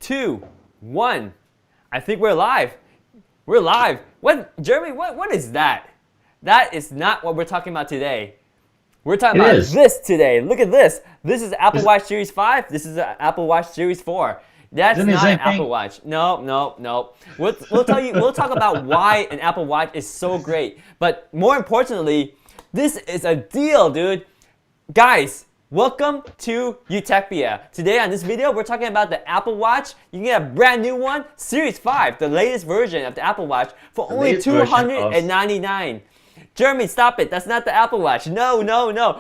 2, 1. I think we're live. We're live. What, Jeremy? What is that? That is not what we're talking about today. We're talking about this today. Look at this. This is Apple Watch Series 5. This is Apple Watch Series 4. That's not an Apple Watch. No. We'll tell you. We'll talk about why an Apple Watch is so great. But more importantly, this is a deal, dude. Guys, welcome to Utopia. Today on this video, we're talking about the Apple Watch. You can get a brand new one, Series 5, the latest version of the Apple Watch, for only $299. Jeremy, stop it. That's not the Apple Watch. No.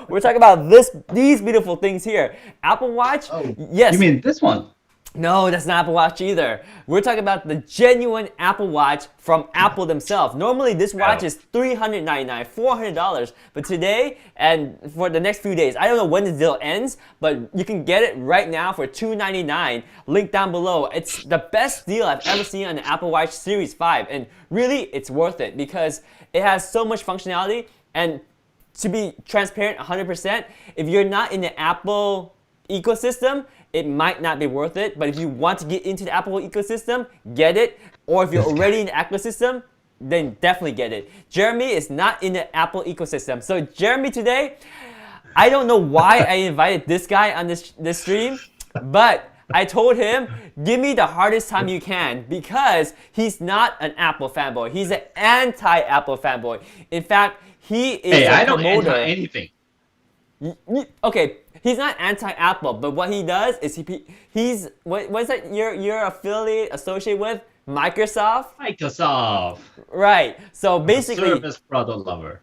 We're talking about these beautiful things here. Apple Watch, yes. You mean this one? No, that's not Apple Watch either. We're talking about the genuine Apple Watch from Apple themselves. Normally, this watch is $399, $400. But today, and for the next few days, I don't know when the deal ends, but you can get it right now for $299. Link down below. It's the best deal I've ever seen on the Apple Watch Series 5. And really, it's worth it because it has so much functionality. And to be transparent 100%, if you're not in the Apple ecosystem, it might not be worth it, but if you want to get into the Apple ecosystem, get it. Or if you're already in the ecosystem, then definitely get it. Jeremy is not in the Apple ecosystem. So Jeremy today, I don't know why I invited this guy on this stream, but I told him, give me the hardest time you can because he's not an Apple fanboy. He's an anti-Apple fanboy. In fact, he is a promoter. I don't anti-anything. Okay. He's not anti-Apple, but what he does is he's what is that you're affiliate associated with? Microsoft? Microsoft. Right. So basically, service product lover.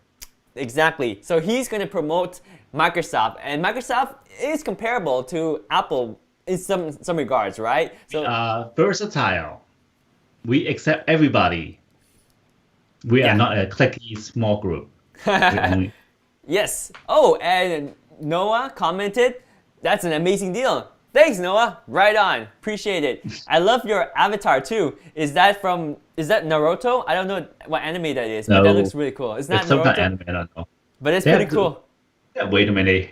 Exactly. So he's going to promote Microsoft, and Microsoft is comparable to Apple in some regards, right? So versatile. We accept everybody. We are not a cliquey small group. Yes. Oh, and Noah commented, that's an amazing deal. Thanks, Noah. Right on. Appreciate it. I love your avatar too. Is that Naruto? I don't know what anime that is, but that looks really cool. It's not Naruto. Some kind of anime, I don't know. But it's pretty cool. Yeah, wait a minute.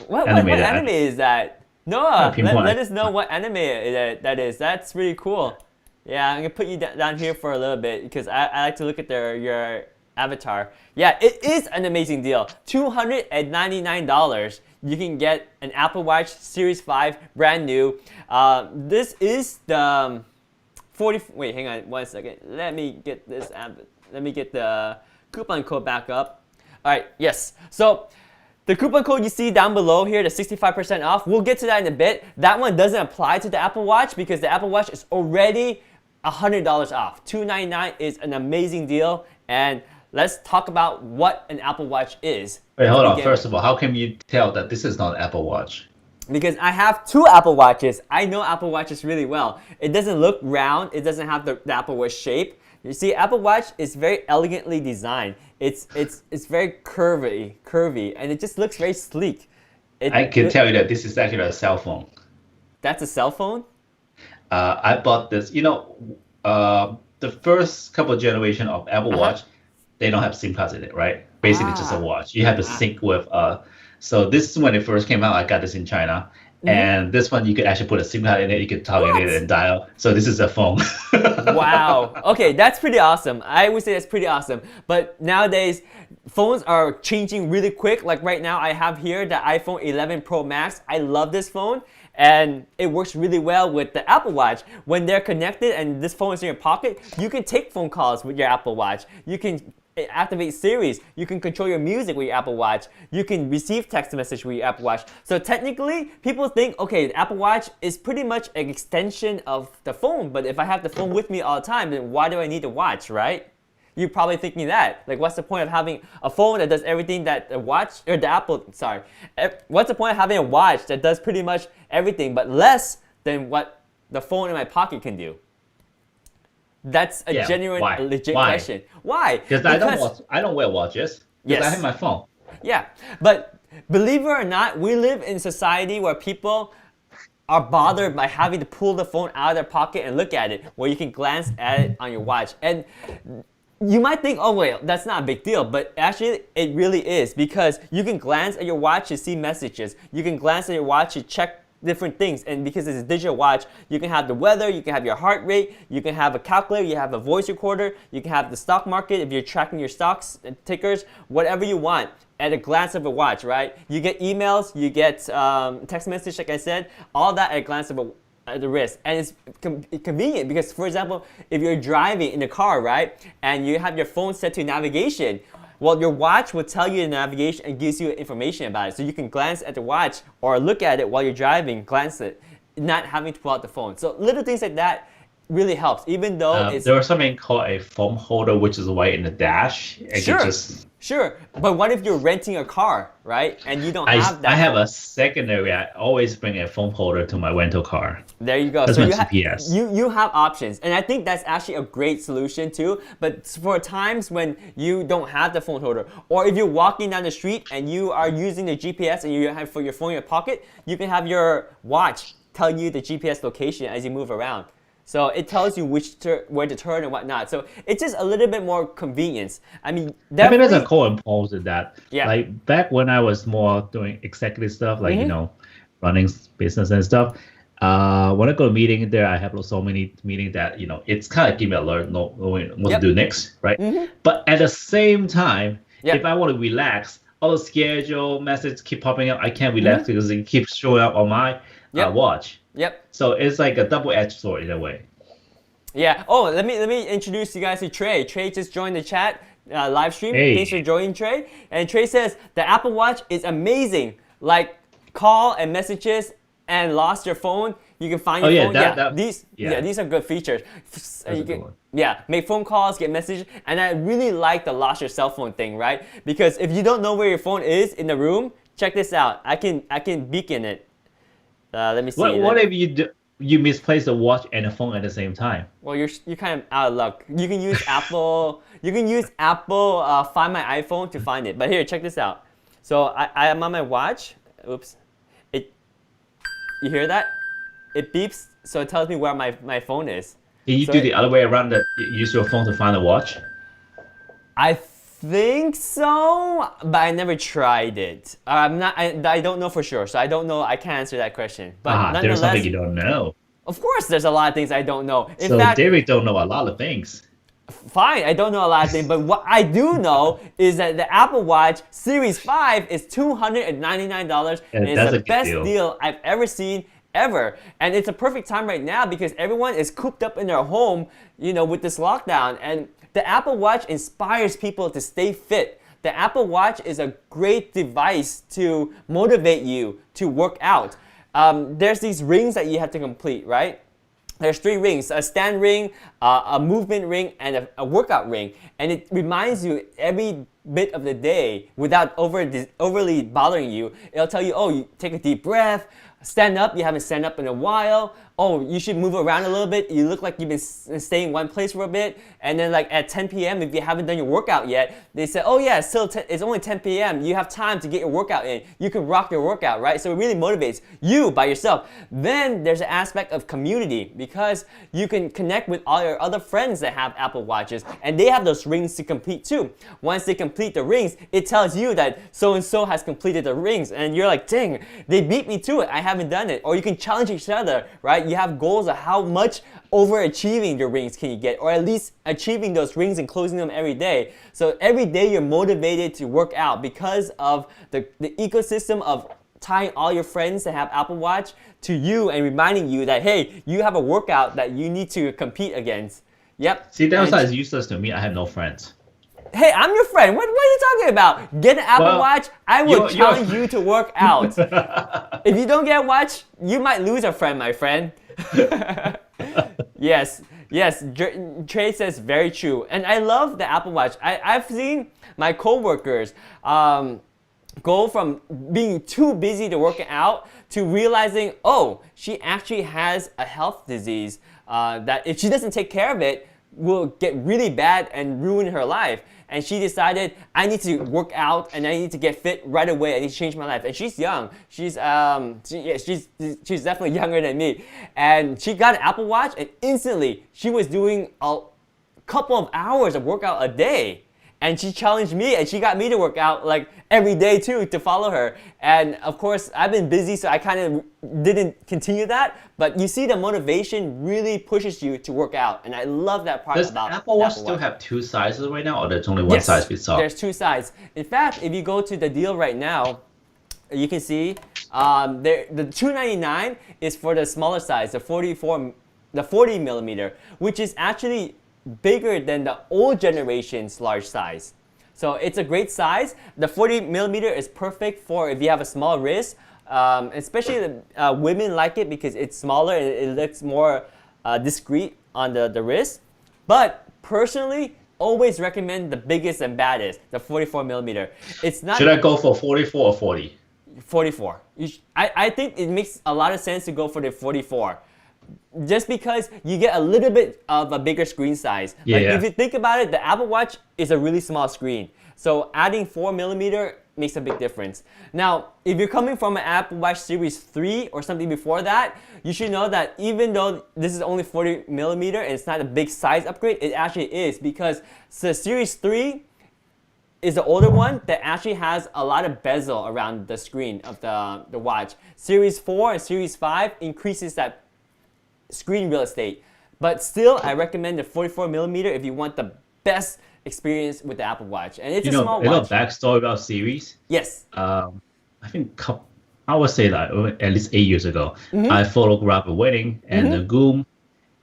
What anime is that? Noah, let us know what anime that is. That's really cool. Yeah, I'm going to put you down here for a little bit because I like to look at your avatar. Yeah, it is an amazing deal. $299. You can get an Apple Watch Series 5 brand new. This is the 40. Wait, hang on 1 second. Let me get this. Let me get the coupon code back up. All right. Yes. So the coupon code you see down below here, the 65% off. We'll get to that in a bit. That one doesn't apply to the Apple Watch because the Apple Watch is already $100 off. $299 is an amazing deal, and let's talk about what an Apple Watch is. Wait, hold on. First of all, how can you tell that this is not an Apple Watch? Because I have two Apple Watches. I know Apple Watches really well. It doesn't look round. It doesn't have the Apple Watch shape. You see, Apple Watch is very elegantly designed. It's very curvy, and it just looks very sleek. I can tell you that this is actually a cell phone. That's a cell phone? I bought this. You know, the first couple of generation of Apple Watch, they don't have SIM cards in it, right? Basically, just a watch. You have to sync with. So this is when it first came out. I got this in China, and this one you could actually put a SIM card in it. You could toggle it and dial. So this is a phone. Wow. Okay, that's pretty awesome. I would say that's pretty awesome. But nowadays, phones are changing really quick. Like right now, I have here the iPhone 11 Pro Max. I love this phone. And it works really well with the Apple Watch. When they're connected and this phone is in your pocket, you can take phone calls with your Apple Watch. You can activate Siri. You can control your music with your Apple Watch. You can receive text message with your Apple Watch. So technically, people think, okay, the Apple Watch is pretty much an extension of the phone. But if I have the phone with me all the time, then why do I need the watch, right? You're probably thinking that. Like, what's the point of having a phone that does everything that the watch, or the Apple, sorry. What's the point of having a watch that does pretty much everything, but less than what the phone in my pocket can do? That's a genuine, legit question. Why? Because I don't wear watches. Because I have my phone. Yeah, but believe it or not, we live in a society where people are bothered by having to pull the phone out of their pocket and look at it, where you can glance at it on your watch. And you might think, oh wait, that's not a big deal, but actually it really is because you can glance at your watch to see messages. You can glance at your watch to check different things. And because it's a digital watch, you can have the weather, you can have your heart rate, you can have a calculator, you have a voice recorder, you can have the stock market if you're tracking your stocks and tickers, whatever you want at a glance of a watch, right? You get emails, you get text message, like I said, all that at a glance of the wrist. And it's convenient because, for example, if you're driving in the car, right, and you have your phone set to navigation, well, your watch will tell you the navigation and gives you information about it. So you can glance at the watch or look at it while you're driving, glance at it, not having to pull out the phone. So little things like that really helps, even though it's... There was something called a phone holder, which is right in the dash. Sure, but what if you're renting a car, right, and you don't have that? I have a secondary. I always bring a phone holder to my rental car. There you go. That's so my GPS. You have options, and I think that's actually a great solution too. But for times when you don't have the phone holder, or if you're walking down the street and you are using the GPS and you have for your phone in your pocket, you can have your watch tell you the GPS location as you move around. So it tells you where to turn and whatnot. So it's just a little bit more convenience. I mean, definitely... there's a core impulse in that. Yeah. Like back when I was more doing executive stuff, like, running business and stuff. When I go to meeting there, I have so many meetings that, it's kind of give me an alert, knowing what to do next, right? But at the same time, if I want to relax, all the schedule messages keep popping up. I can't relax because it keeps showing up on my watch. So it's like a double-edged sword in a way. Yeah. Oh, let me introduce you guys to Trey. Trey just joined the chat live stream. Hey. Thanks for joining, Trey. And Trey says the Apple Watch is amazing. Like call and messages and lost your phone, you can find your phone. These are good features. You can, make phone calls, get messages, and I really like the lost your cell phone thing, right? Because if you don't know where your phone is in the room, check this out. I can beacon it. Let me see. What if you misplace the watch and the phone at the same time? Well, you're kind of out of luck. You can use Apple. You can use Apple Find My iPhone to find it. But here, check this out. So I am on my watch. Oops. You hear that? It beeps, so it tells me where my phone is. Can you do the other way around? That use your phone to find the watch? I think so, but I never tried it. I don't know for sure, so I don't know. I can't answer that question. But there's something you don't know. Of course, there's a lot of things I don't know. In so fact, David don't know a lot of things. Fine, I don't know a lot of things, but what I do know is that the Apple Watch Series 5 is $299, and it's the best deal I've ever seen, ever. And it's a perfect time right now because everyone is cooped up in their home, with this lockdown. And the Apple Watch inspires people to stay fit. The Apple Watch is a great device to motivate you to work out. There's these rings that you have to complete, right? There's 3 rings, a stand ring, a movement ring, and a workout ring. And it reminds you every bit of the day without overly bothering you. It'll tell you, you take a deep breath, stand up, you haven't stand up in a while. Oh, you should move around a little bit. You look like you've been staying in one place for a bit. And then like at 10 p.m., if you haven't done your workout yet, they say, it's only 10 p.m. You have time to get your workout in. You can rock your workout, right? So it really motivates you by yourself. Then there's an aspect of community because you can connect with all your other friends that have Apple Watches and they have those rings to complete too. Once they complete the rings, it tells you that so-and-so has completed the rings. And you're like, dang, they beat me to it. I haven't done it. Or you can challenge each other, right? You have goals of how much overachieving your rings can you get, or at least achieving those rings and closing them every day. So every day you're motivated to work out because of the ecosystem of tying all your friends that have Apple Watch to you and reminding you that, hey, you have a workout that you need to compete against. Yep. See, that was useless to me. I have no friends. Hey, I'm your friend. What are you talking about? Get an Apple Watch. I will challenge you to work out. If you don't get a watch, you might lose a friend, my friend. Yes. Trey says very true. And I love the Apple Watch. I've seen my coworkers go from being too busy to work out to realizing, she actually has a health disease that if she doesn't take care of it, will get really bad and ruin her life. And she decided, I need to work out and I need to get fit right away. I need to change my life. And she's young. She's definitely younger than me. And she got an Apple Watch and instantly she was doing a couple of hours of workout a day. and she challenged me, and she got me to work out like every day too to follow her. And of course, I've been busy, so I kind of didn't continue that. But you see, the motivation really pushes you to work out, and I love that part Does about Apple Watch still have two sizes right now, or there's only one size fits all? There's two sizes. In fact, if you go to the deal right now, you can see the $299 is for the smaller size, the 40 millimeter, which is actually bigger than the old generation's large size. So it's a great size. The 40 millimeter is perfect for if you have a small wrist. Especially women like it because it's smaller and it looks more discreet on the wrist. But personally, always recommend the biggest and baddest, the 44 millimeter. It's not. Should I go for 44 or 40? 44. I think it makes a lot of sense to go for the 44. Just because you get a little bit of a bigger screen size. Yeah, like if you think about it, the Apple Watch is a really small screen. So adding 4 millimeter makes a big difference. Now, if you're coming from an Apple Watch Series 3 or something before that, you should know that even though this is only 40 millimeter and it's not a big size upgrade, it actually is, because the Series 3 is the older one that actually has a lot of bezel around the screen of the watch. Series 4 and Series 5 increases that screen real estate. But still, I recommend the 44 millimeter if you want the best experience with the Apple Watch. And it's a small watch. You know backstory about Series? Yes. I think I would say that at least 8 years ago, I photographed a wedding, and the groom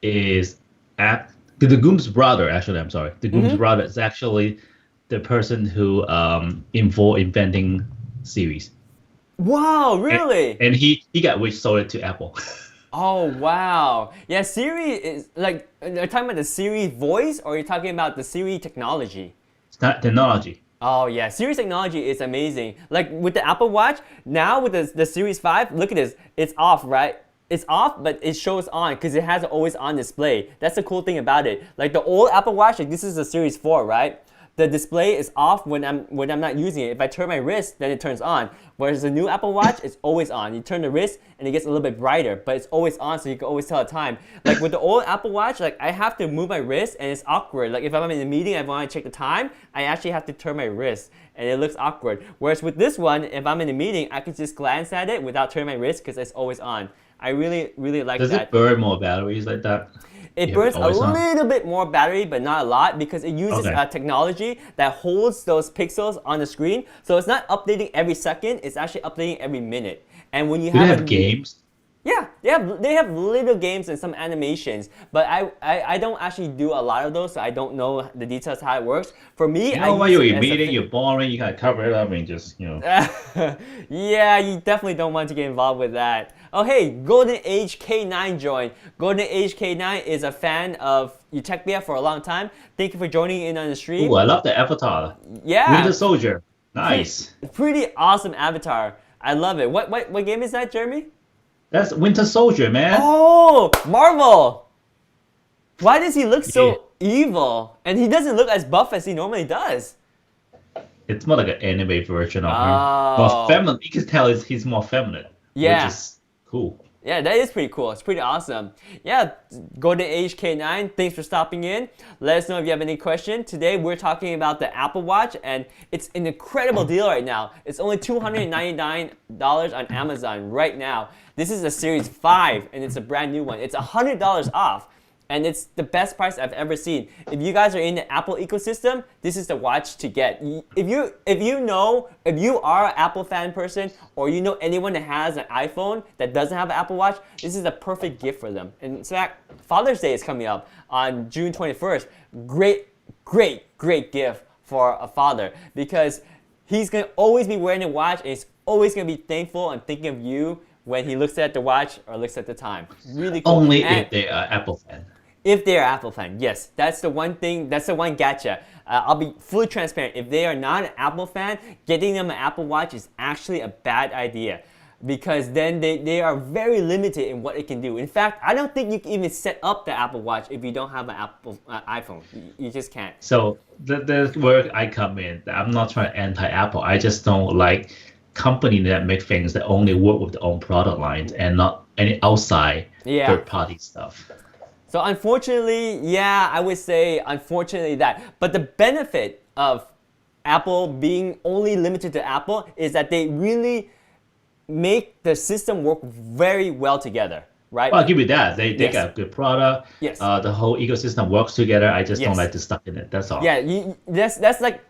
is the groom's brother. Actually, I'm sorry, the groom's brother is actually the person who inventing Series. Wow, really? And he got sold it to Apple. Oh, wow. Yeah, Siri is like, are you talking about the Siri voice, or are you talking about the Siri technology? It's not technology. Oh, yeah. Siri technology is amazing. Like with the Apple Watch, now with the Series 5, look at this. It's off, right? It's off, but it shows on because it has an always on display. That's the cool thing about it. Like the old Apple Watch, like this is the Series 4, right? The display is off when I'm not using it. If I turn my wrist, then it turns on. Whereas the new Apple Watch, it's always on. You turn the wrist and it gets a little bit brighter, but it's always on, so you can always tell the time. Like with the old Apple Watch, like I have to move my wrist and it's awkward. Like if I'm in a meeting, I want to check the time, I actually have to turn my wrist and it looks awkward. Whereas with this one, if I'm in a meeting, I can just glance at it without turning my wrist because it's always on. I really, really like that. Does it burn more batteries like that? It burns a little bit more battery, but not a lot, because it uses technology that holds those pixels on the screen. So it's not updating every second, it's actually updating every minute. And when you Do they have games? Yeah, they have little games and some animations, but I don't actually do a lot of those, so I don't know the details how it works. For me, While you're in meeting, you're boring, you gotta cover it up and just, Yeah, you definitely don't want to get involved with that. Oh hey, Golden Age K9 joined. Golden Age K9 is a fan of Utechbia for a long time. Thank you for joining in on the stream. Ooh, I love the avatar. Yeah. Winter Soldier. Nice. Pretty awesome avatar. I love it. What game is that, Jeremy? That's Winter Soldier, man. Oh, Marvel. Why does he look so evil? And he doesn't look as buff as he normally does. It's more like an anime version of him. More feminine. You can tell he's more feminine. Yeah. Which is cool. Yeah, that is pretty cool. It's pretty awesome. Yeah, Golden Age K9, thanks for stopping in. Let us know if you have any question. Today we're talking about the Apple Watch, and it's an incredible deal right now. It's only $299 on Amazon right now. This is a Series 5, and it's a brand new one. It's $100 off, and it's the best price I've ever seen. If you guys are in the Apple ecosystem, this is the watch to get. If you are an Apple fan person, or you know anyone that has an iPhone that doesn't have an Apple Watch, this is a perfect gift for them. And in fact, Father's Day is coming up on June 21st. Great gift for a father, because he's gonna always be wearing a watch, and he's always gonna be thankful and thinking of you when he looks at the watch or looks at the time. Really cool. Only if they are Apple fan. If they're Apple fan, yes. That's the one thing, that's the one gotcha. I'll be fully transparent. If they are not an Apple fan, getting them an Apple Watch is actually a bad idea, because then they are very limited in what it can do. In fact, I don't think you can even set up the Apple Watch if you don't have an Apple iPhone. You just can't. So the where I come in, I'm not trying to anti-Apple. I just don't like company that make things that only work with their own product lines and not any outside third-party stuff. So unfortunately, yeah, I would say unfortunately that. But the benefit of Apple being only limited to Apple is that they really make the system work very well together, right? Well, I'll give you that. They Yes. got a good product. Yes. The whole ecosystem works together. I just don't Yes. like to stuck in it. That's all. Yeah, that's like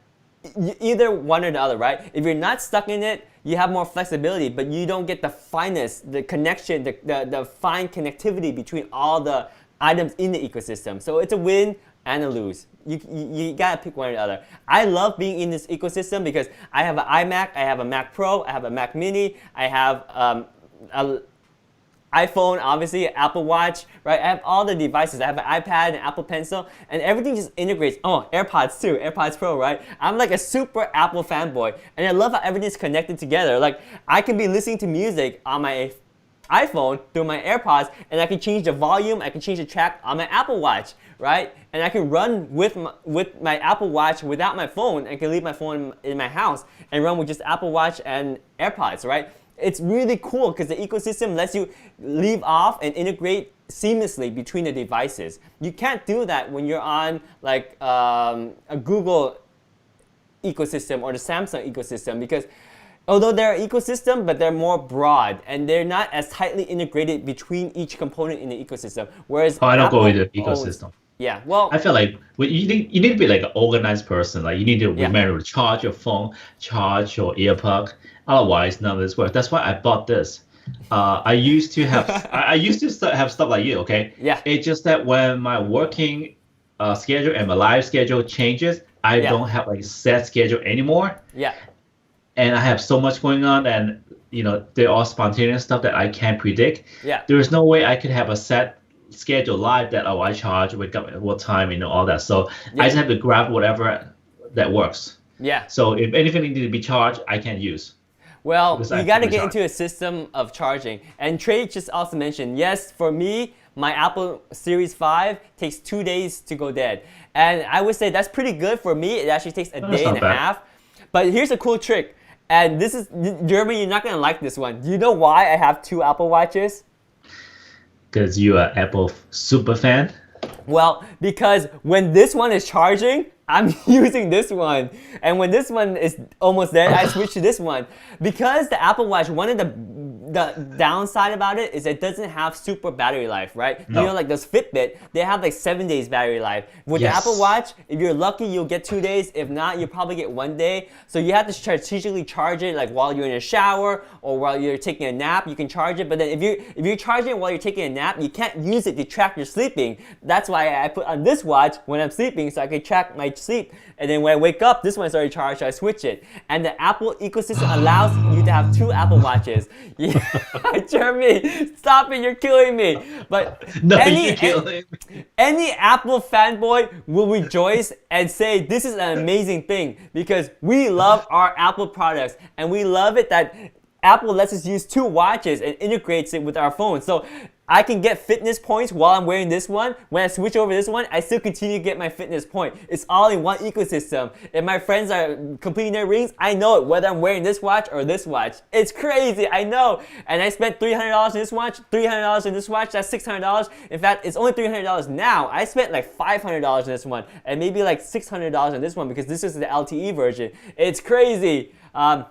either one or the other, right? If you're not stuck in it, you have more flexibility, but you don't get the fineness, the connection, the fine connectivity between all the items in the ecosystem. So it's a win and a lose. You gotta pick one or the other. I love being in this ecosystem because I have an iMac, I have a Mac Pro, I have a Mac Mini, I have a iPhone, obviously, Apple Watch, right? I have all the devices. I have an iPad, an Apple Pencil, and everything just integrates. Oh, AirPods too, AirPods Pro, right? I'm like a super Apple fanboy, and I love how everything's connected together. Like, I can be listening to music on my iPhone through my AirPods, and I can change the volume, I can change the track on my Apple Watch, right? And I can run with my Apple Watch without my phone. I can leave my phone in my house and run with just Apple Watch and AirPods, right? It's really cool because the ecosystem lets you leave off and integrate seamlessly between the devices. You can't do that when you're on like a Google ecosystem or the Samsung ecosystem, because although they're an ecosystem, but they're more broad and they're not as tightly integrated between each component in the ecosystem. Whereas I don't go Apple with the owns- ecosystem. Yeah, well, I feel like you need to be like an organized person. Like you need to Yeah. remember to charge your phone, charge your earplug. Otherwise, none of this works. That's why I bought this. I used to have have stuff like you. Okay. Yeah. It's just that when my working schedule and my life schedule changes, I Yeah. don't have like a set schedule anymore, yeah, and I have so much going on, and they're all spontaneous stuff that I can't predict. yeah. There is no way I could have a set schedule live that I charge, wake up at what time, all that. So Yeah. I just have to grab whatever that works. Yeah. So if anything needs to be charged, I can't use. Well, Because I you got to can get recharge. into a system of charging. And Trey just also mentioned, yes, for me, my Apple Series 5 takes 2 days to go dead. And I would say that's pretty good for me. It actually takes a That's day not and a bad. half. But here's a cool trick. And this is, Jeremy, you're not going to like this one. Do you know why I have 2 Apple Watches? Because you're an Apple super fan. Well, because when this one is charging, I'm using this one. And when this one is almost dead, I switch to this one. Because the Apple Watch, one of the downside about it is it doesn't have super battery life, right? No. You know, like those Fitbit, they have like 7 days battery life. With Yes. the Apple Watch, if you're lucky, you'll get 2 days. If not, you'll probably get 1 day. So you have to strategically charge it like while you're in a shower or while you're taking a nap, you can charge it. But then if you're charging it while you're taking a nap, you can't use it to track your sleeping. That's why I put on this watch when I'm sleeping so I can track my sleep. And then when I wake up, this one's already charged, so I switch it. And the Apple ecosystem allows you to have 2 Apple Watches. Yeah. Jeremy, stop it, you're killing me. But No, you're killing me. any Apple fanboy will rejoice and say this is an amazing thing because we love our Apple products and we love it that Apple lets us use 2 watches and integrates it with our phone. So I can get fitness points while I'm wearing this one. When I switch over this one, I still continue to get my fitness point. It's all in one ecosystem. If my friends are completing their rings, I know it whether I'm wearing this watch or this watch. It's crazy, I know. And I spent $300 in this watch, $300 in this watch, that's $600. In fact, it's only $300 now. I spent like $500 in this one and maybe like $600 in this one because this is the LTE version. It's crazy.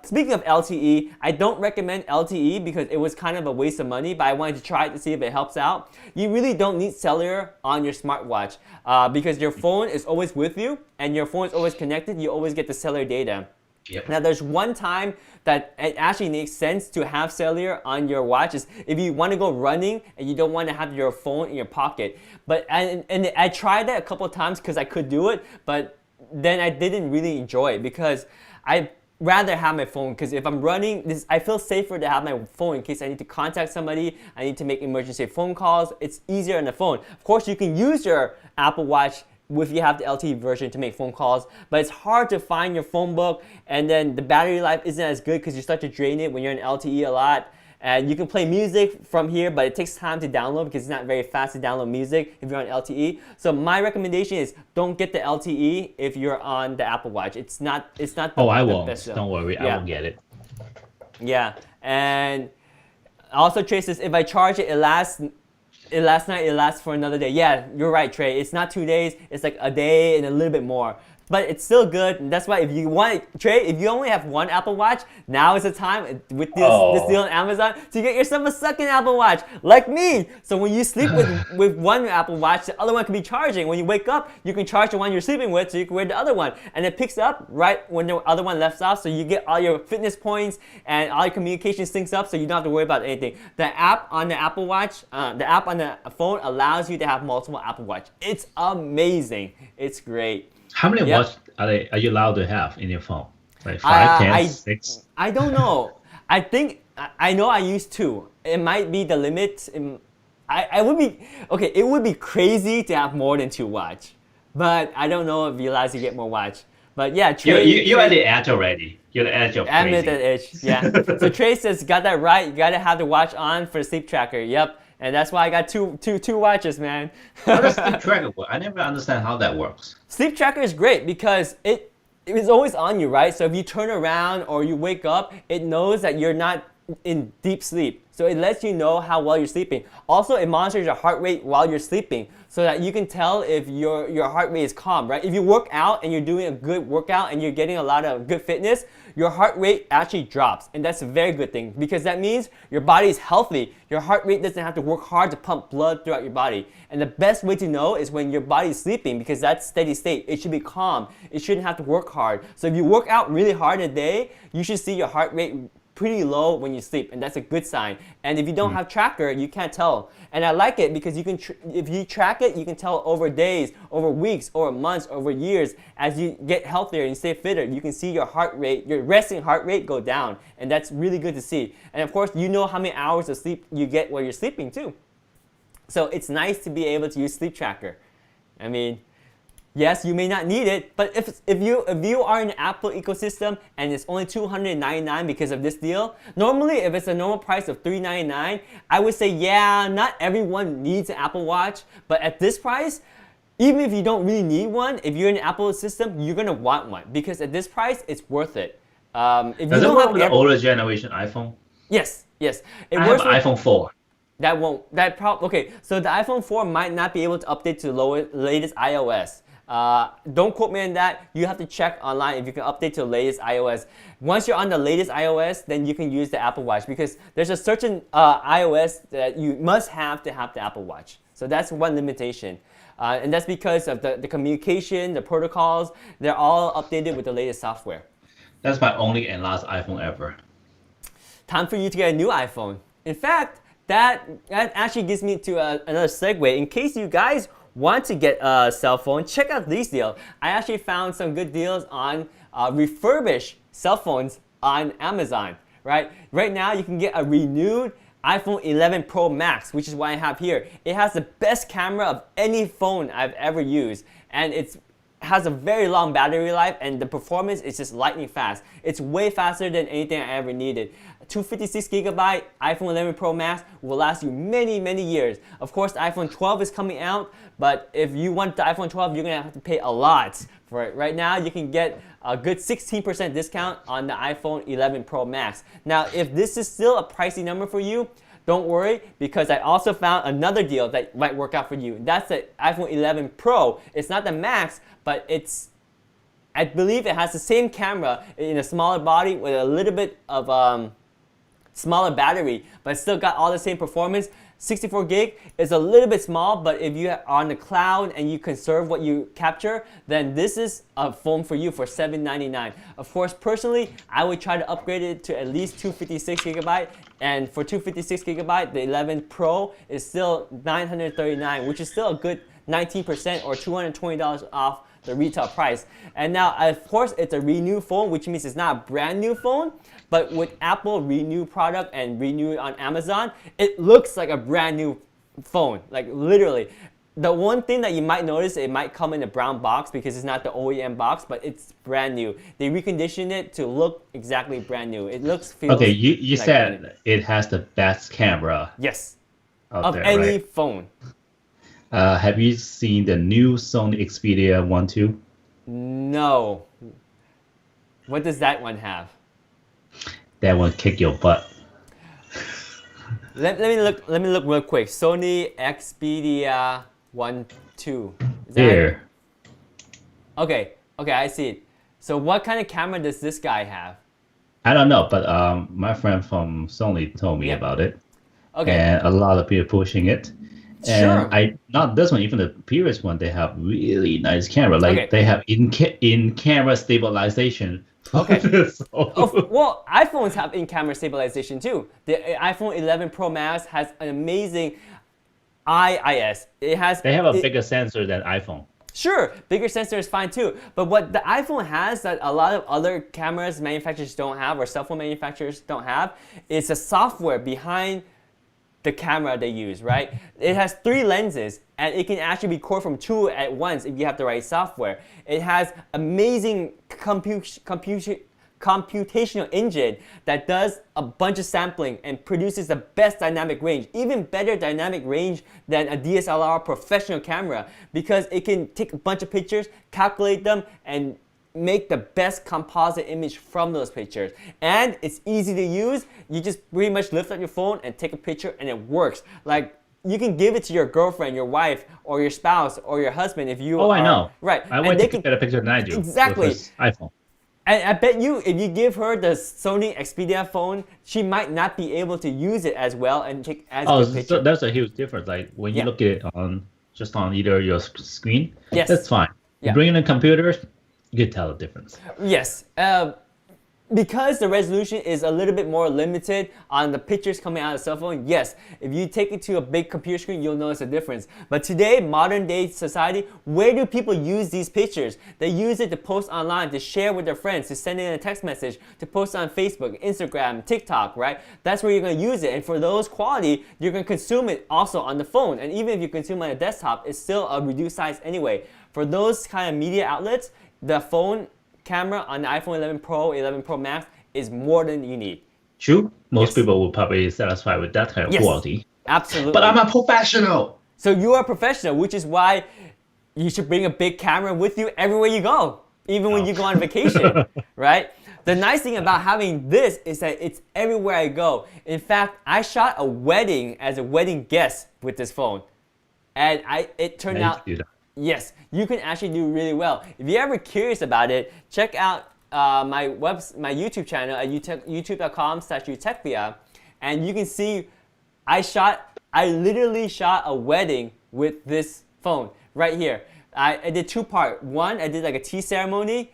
Speaking of LTE, I don't recommend LTE because it was kind of a waste of money, but I wanted to try it to see if it helps out. You really don't need cellular on your smartwatch because your phone is always with you and your phone is always connected. You always get the cellular data. Yep. Now, there's one time that it actually makes sense to have cellular on your watch is if you want to go running and you don't want to have your phone in your pocket. But and I tried that a couple of times because I could do it, but then I didn't really enjoy it because I rather have my phone because if I'm running, I feel safer to have my phone in case I need to contact somebody, I need to make emergency phone calls. It's easier on the phone. Of course, you can use your Apple Watch if you have the LTE version to make phone calls, but it's hard to find your phone book and then the battery life isn't as good because you start to drain it when you're in LTE a lot. And you can play music from here, but it takes time to download because it's not very fast to download music if you're on LTE. So my recommendation is don't get the LTE if you're on the Apple Watch. It's not the, I the won't. best. Don't worry, I Yeah. won't get it. Yeah, and also Trey says if I charge it, it lasts night, it lasts for another day. Yeah, you're right, Trey. It's not 2 days. It's like a day and a little bit more. but it's still good. And that's why if you want to trade, if you only have one Apple Watch, now is the time with this deal on Amazon to get yourself a second Apple Watch, like me. So when you sleep with one Apple Watch, the other one can be charging. When you wake up, you can charge the one you're sleeping with, so you can wear the other one, and it picks up right when the other one left off. So you get all your fitness points and all your communication syncs up, so you don't have to worry about anything. The app on the Apple Watch, the app on the phone allows you to have multiple Apple Watch. It's amazing. It's great. How many watch are you allowed to have in your phone? Like 5, 10, 6? I don't know. I think I know I used 2. It might be the limit. I would be okay. It would be crazy to have more than 2 watch, but I don't know if you allows you get more watch. But yeah, you're at the edge already. You're at the edge of crazy. I'm at the edge. Yeah. So Trey says, got that right. You gotta have the watch on for sleep tracker. Yep. And that's why I got two watches, man. How does sleep tracker work? I never understand how that works. Sleep tracker is great because it is always on you, right? So if you turn around or you wake up, it knows that you're not in deep sleep. So it lets you know how well you're sleeping. Also, it monitors your heart rate while you're sleeping so that you can tell if your heart rate is calm, right? If you work out and you're doing a good workout and you're getting a lot of good fitness, your heart rate actually drops. And that's a very good thing because that means your body is healthy. Your heart rate doesn't have to work hard to pump blood throughout your body. And the best way to know is when your body is sleeping because that's steady state. It should be calm. It shouldn't have to work hard. So if you work out really hard in a day, you should see your heart rate pretty low when you sleep, and that's a good sign. And if you don't have tracker, you can't tell. And I like it because you can, if you track it, you can tell over days, over weeks, over months, over years. As you get healthier and you stay fitter, you can see your heart rate, your resting heart rate go down, and that's really good to see. And of course, you know how many hours of sleep you get while you're sleeping too. So it's nice to be able to use sleep tracker. I mean, yes, you may not need it, but if you are in the Apple ecosystem and it's only $299 because of this deal, normally if it's a normal price of $399, I would say yeah, not everyone needs an Apple Watch, but at this price, even if you don't really need one, if you're in the Apple system, you're gonna want one because at this price, it's worth it. If you Does it don't work have with the older generation iPhone? Yes. It I works have an with, iPhone 4. That won't. Okay, so the iPhone 4 might not be able to update to the latest iOS. Don't quote me on that. You have to check online if you can update to the latest iOS. Once you're on the latest iOS, then you can use the Apple Watch because there's a certain iOS that you must have to have the Apple Watch. So that's one limitation. And that's because of the communication, the protocols, they're all updated with the latest software. That's my only and last iPhone ever. Time for you to get a new iPhone. In fact, that actually gives me to another segue. In case you guys want to get a cell phone, check out these deals. I actually found some good deals on refurbished cell phones on Amazon. Right now, you can get a renewed iPhone 11 Pro Max, which is what I have here. It has the best camera of any phone I've ever used, and it has a very long battery life, and the performance is just lightning fast. It's way faster than anything I ever needed. 256GB iPhone 11 Pro Max will last you many, many years. Of course, the iPhone 12 is coming out, but if you want the iPhone 12, you're gonna have to pay a lot for it. Right now, you can get a good 16% discount on the iPhone 11 Pro Max. Now, if this is still a pricey number for you, don't worry, because I also found another deal that might work out for you. That's the iPhone 11 Pro. It's not the Max, but I believe it has the same camera in a smaller body with a little bit of smaller battery, but it's still got all the same performance. 64 gig is a little bit small, but if you are on the cloud and you conserve what you capture, then this is a phone for you for $799. Of course, personally, I would try to upgrade it to at least 256GB, and for 256GB, the 11 Pro is still $939, which is still a good 19% or $220 off the retail price. And now, of course, it's a renew phone, which means it's not a brand new phone, but with Apple renew product and renew on Amazon, it looks like a brand new phone, like literally. The one thing that you might notice, it might come in a brown box because it's not the OEM box, but it's brand new. They reconditioned it to look exactly brand new. It feels okay, you like said it has the best camera. Yes, of there, any right? phone. Have you seen the new Sony Xperia 1 2? No. What does that one have? That one kick your butt. Let me look real quick. Sony Xperia 1 2. Here. Okay. Okay, I see it. So what kind of camera does this guy have? I don't know, but my friend from Sony told me Yeah. about it, Okay. and a lot of people pushing it. And Sure. not this one, even the previous one, they have really nice camera. Like Okay. they have in camera stabilization for Okay. this. Well, iPhones have in-camera stabilization too. The iPhone 11 Pro Max has an amazing IIS. It has They have a bigger sensor than iPhone. Sure, bigger sensor is fine too. But what the iPhone has that a lot of other cameras manufacturers don't have, or cell phone manufacturers don't have, is the software behind the camera they use, right? It has 3 lenses, and it can actually record from 2 at once if you have the right software. It has amazing computational engine that does a bunch of sampling and produces the best dynamic range, even better dynamic range than a DSLR professional camera, because it can take a bunch of pictures, calculate them, and make the best composite image from those pictures. And it's easy to use. You just pretty much lift up your phone and take a picture and it works. Like, you can give it to your girlfriend, your wife, or your spouse, or your husband if you I know. Right. I want to take a better picture than I do. Exactly. With this iPhone. And I bet you, if you give her the Sony Xperia phone, she might not be able to use it as well and take as good picture. So that's a huge difference. Like when you look at it just on either your screen, Yes. that's fine. You bring in a computer, you can tell the difference. Yes. Because the resolution is a little bit more limited on the pictures coming out of the cell phone, yes, if you take it to a big computer screen, you'll notice a difference. But today, modern day society, where do people use these pictures? They use it to post online, to share with their friends, to send in a text message, to post on Facebook, Instagram, TikTok, right? That's where you're going to use it. And for those quality, you're going to consume it also on the phone. And even if you consume it on a desktop, it's still a reduced size anyway. For those kind of media outlets, the phone camera on the iPhone 11 Pro, 11 Pro Max is more than you need. True. Most people will probably be satisfied with that kind of quality. Absolutely. But I'm a professional. So you are a professional, which is why you should bring a big camera with you everywhere you go, even when you go on vacation, right? The nice thing about having this is that it's everywhere I go. In fact, I shot a wedding as a wedding guest with this phone. And it turned out, yes, you can actually do really well. If you're ever curious about it, check out my YouTube channel at youtube.com/utechvia, and you can see I literally shot a wedding with this phone right here. I did 2 parts. One, I did like a tea ceremony,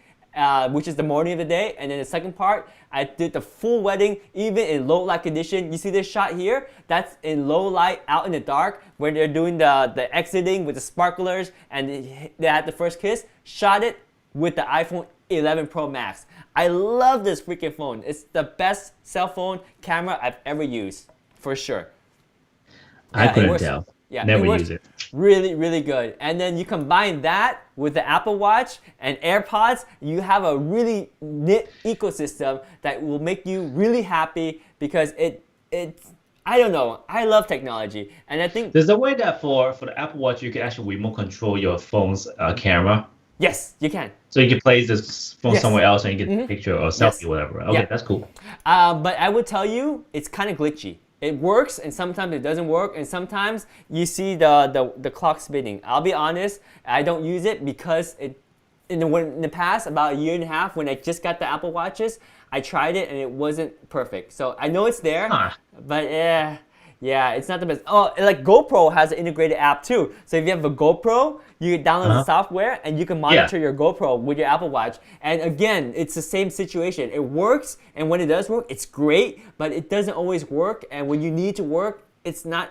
which is the morning of the day, and then the second part, I did the full wedding, even in low light condition. You see this shot here? That's in low light, out in the dark, where they're doing the exiting with the sparklers, and they had the first kiss. Shot it with the iPhone 11 Pro Max. I love this freaking phone. It's the best cell phone camera I've ever used, for sure. I couldn't tell. Yeah, never use it. Really, really good. And then you combine that with the Apple Watch and AirPods, you have a really knit ecosystem that will make you really happy because it's I don't know. I love technology, and I think there's a way that for the Apple Watch you can actually remote control your phone's camera. Yes, you can. So you can place this phone somewhere else and you get a picture or selfie or whatever. Okay, that's cool. But I would tell you, it's kind of glitchy. It works, and sometimes it doesn't work, and sometimes you see the clock spinning. I'll be honest, I don't use it because in the past, about a year and a half, when I just got the Apple Watches, I tried it and it wasn't perfect. So I know it's there, but yeah, it's not the best. Oh, like GoPro has an integrated app too. So if you have a GoPro, you can download the software and you can monitor your GoPro with your Apple Watch. And again, it's the same situation. It works, and when it does work, it's great, but it doesn't always work. And when you need to work, it's not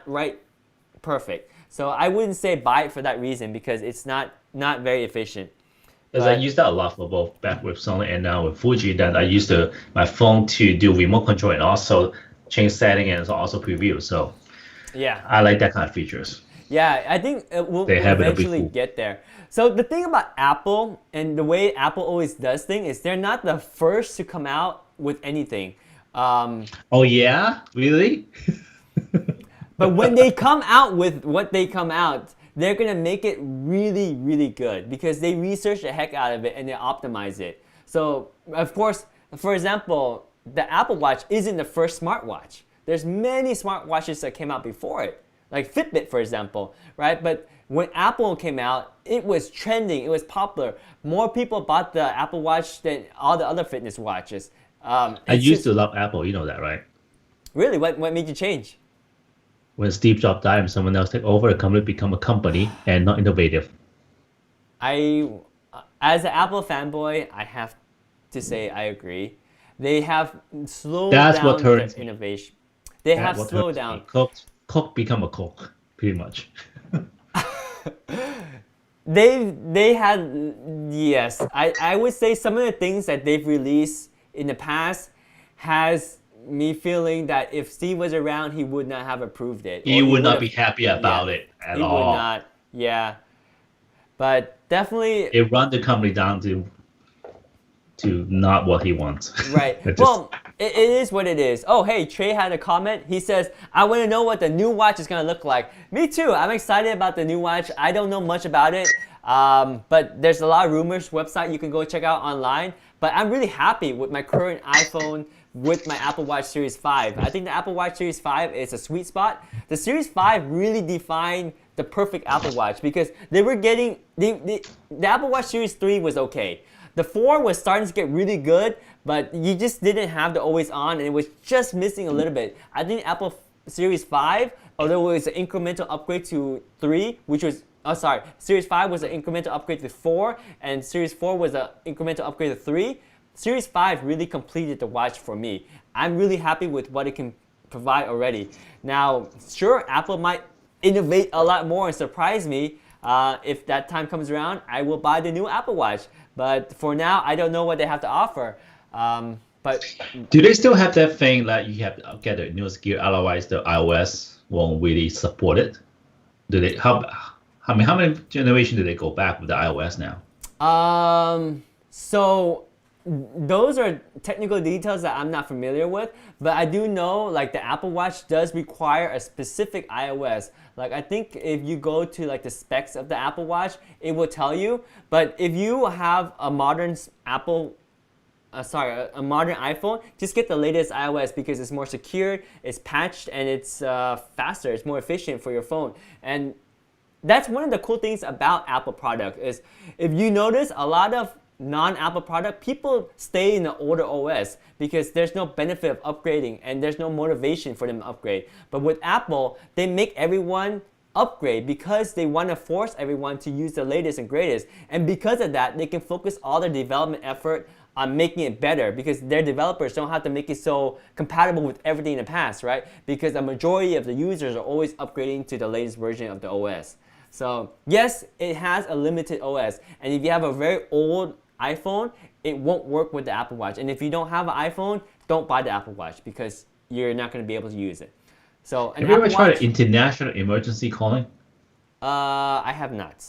perfect. So I wouldn't say buy it for that reason because it's not very efficient. Because I use that a lot for both back with Sony and now with Fuji. That I use my phone to do remote control and also change setting and also preview. So yeah, I like that kind of features. Yeah, I think we'll eventually get there. So the thing about Apple and the way Apple always does things is they're not the first to come out with anything. Oh yeah, really? But when they come out with what they come out, they're gonna make it really, really good because they research the heck out of it and they optimize it. So of course, for example, the Apple Watch isn't the first smartwatch. There's many smartwatches that came out before it, like Fitbit, for example, right? But when Apple came out, it was trending, it was popular. More people bought the Apple Watch than all the other fitness watches. I used to love Apple, you know that, right? Really, what made you change? When Steve Jobs died and someone else took over, the company become a company and not innovative. As an Apple fanboy, I have to say I agree. They have slowed That's down what their turns me. innovation. They have What slowed hurts me. down. Coke become a Coke, pretty much. They had, yes, I would say some of the things that they've released in the past has me feeling that if Steve was around, he would not have approved it. You would not have, be happy about it at he all. would not, yeah. But definitely, It run the company down to not what he wants. right. Well, it is what it is. Oh, hey, Trey had a comment. He says, I want to know what the new watch is going to look like. Me too. I'm excited about the new watch. I don't know much about it, but there's a lot of rumors, website you can go check out online. But I'm really happy with my current iPhone with my Apple Watch Series 5. I think the Apple Watch Series 5 is a sweet spot. The Series 5 really defined the perfect Apple Watch because they were getting, the Apple Watch Series 3 was okay. The 4 was starting to get really good, but you just didn't have the always on and it was just missing a little bit. I think Apple Series 5, although it was an incremental upgrade to 3, which was, Series 5 was an incremental upgrade to 4, and Series 4 was an incremental upgrade to 3. Series 5 really completed the watch for me. I'm really happy with what it can provide already. Now, sure, Apple might innovate a lot more and surprise me. If that time comes around, I will buy the new Apple Watch. But for now, I don't know what they have to offer. But do they still have that thing that you have to get the newest gear, otherwise the iOS won't really support it? Do they? How many generations do they go back with the iOS now? So those are technical details that I'm not familiar with, but I do know like the Apple Watch does require a specific iOS. Like I think if you go to like the specs of the Apple Watch, it will tell you. But if you have a modern a modern iPhone, just get the latest iOS because it's more secure, it's patched, and it's faster, it's more efficient for your phone. And that's one of the cool things about Apple product is if you notice a lot of non-Apple product, people stay in the older OS because there's no benefit of upgrading and there's no motivation for them to upgrade. But with Apple, they make everyone upgrade because they want to force everyone to use the latest and greatest. And because of that, they can focus all their development effort on making it better because their developers don't have to make it so compatible with everything in the past, right? Because the majority of the users are always upgrading to the latest version of the OS. So yes, it has a limited OS. And if you have a very old iPhone, it won't work with the Apple Watch. And if you don't have an iPhone, don't buy the Apple Watch because you're not going to be able to use it. So have you ever tried international emergency calling? I have not.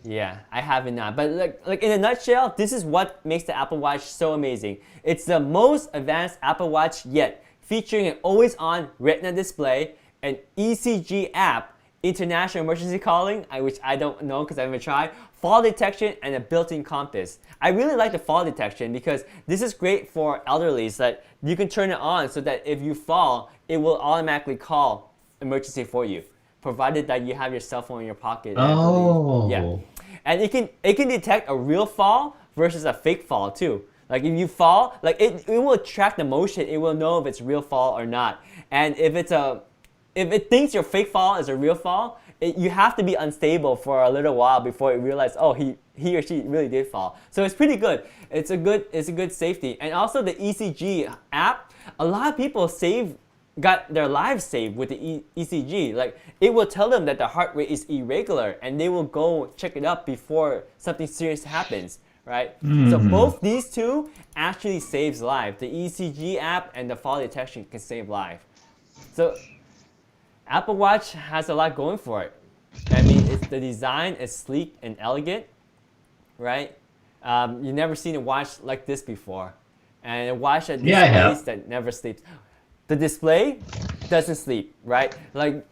Yeah, I haven't not. But like in a nutshell, this is what makes the Apple Watch so amazing. It's the most advanced Apple Watch yet, featuring an always-on Retina display, an ECG app, international emergency calling, which I don't know because I haven't tried, fall detection, and a built-in compass. I really like the fall detection because this is great for elderly, so that you can turn it on so that if you fall, it will automatically call emergency for you, provided that you have your cell phone in your pocket. Oh. Yeah. And it can detect a real fall versus a fake fall too. Like if you fall, like it will track the motion, it will know if it's real fall or not. And if it thinks your fake fall is a real fall, you have to be unstable for a little while before it realizes, oh, he or she really did fall. So it's pretty good. It's a good safety. And also the ECG app, a lot of people got their lives saved with the ECG. Like it will tell them that the heart rate is irregular and they will go check it up before something serious happens, right? Mm-hmm. So both these two actually saves life. The ECG app and the fall detection can save life. So Apple Watch has a lot going for it. I mean, the design is sleek and elegant, right? You've never seen a watch like this before. And a watch that displays that never sleeps. The display doesn't sleep, right? Like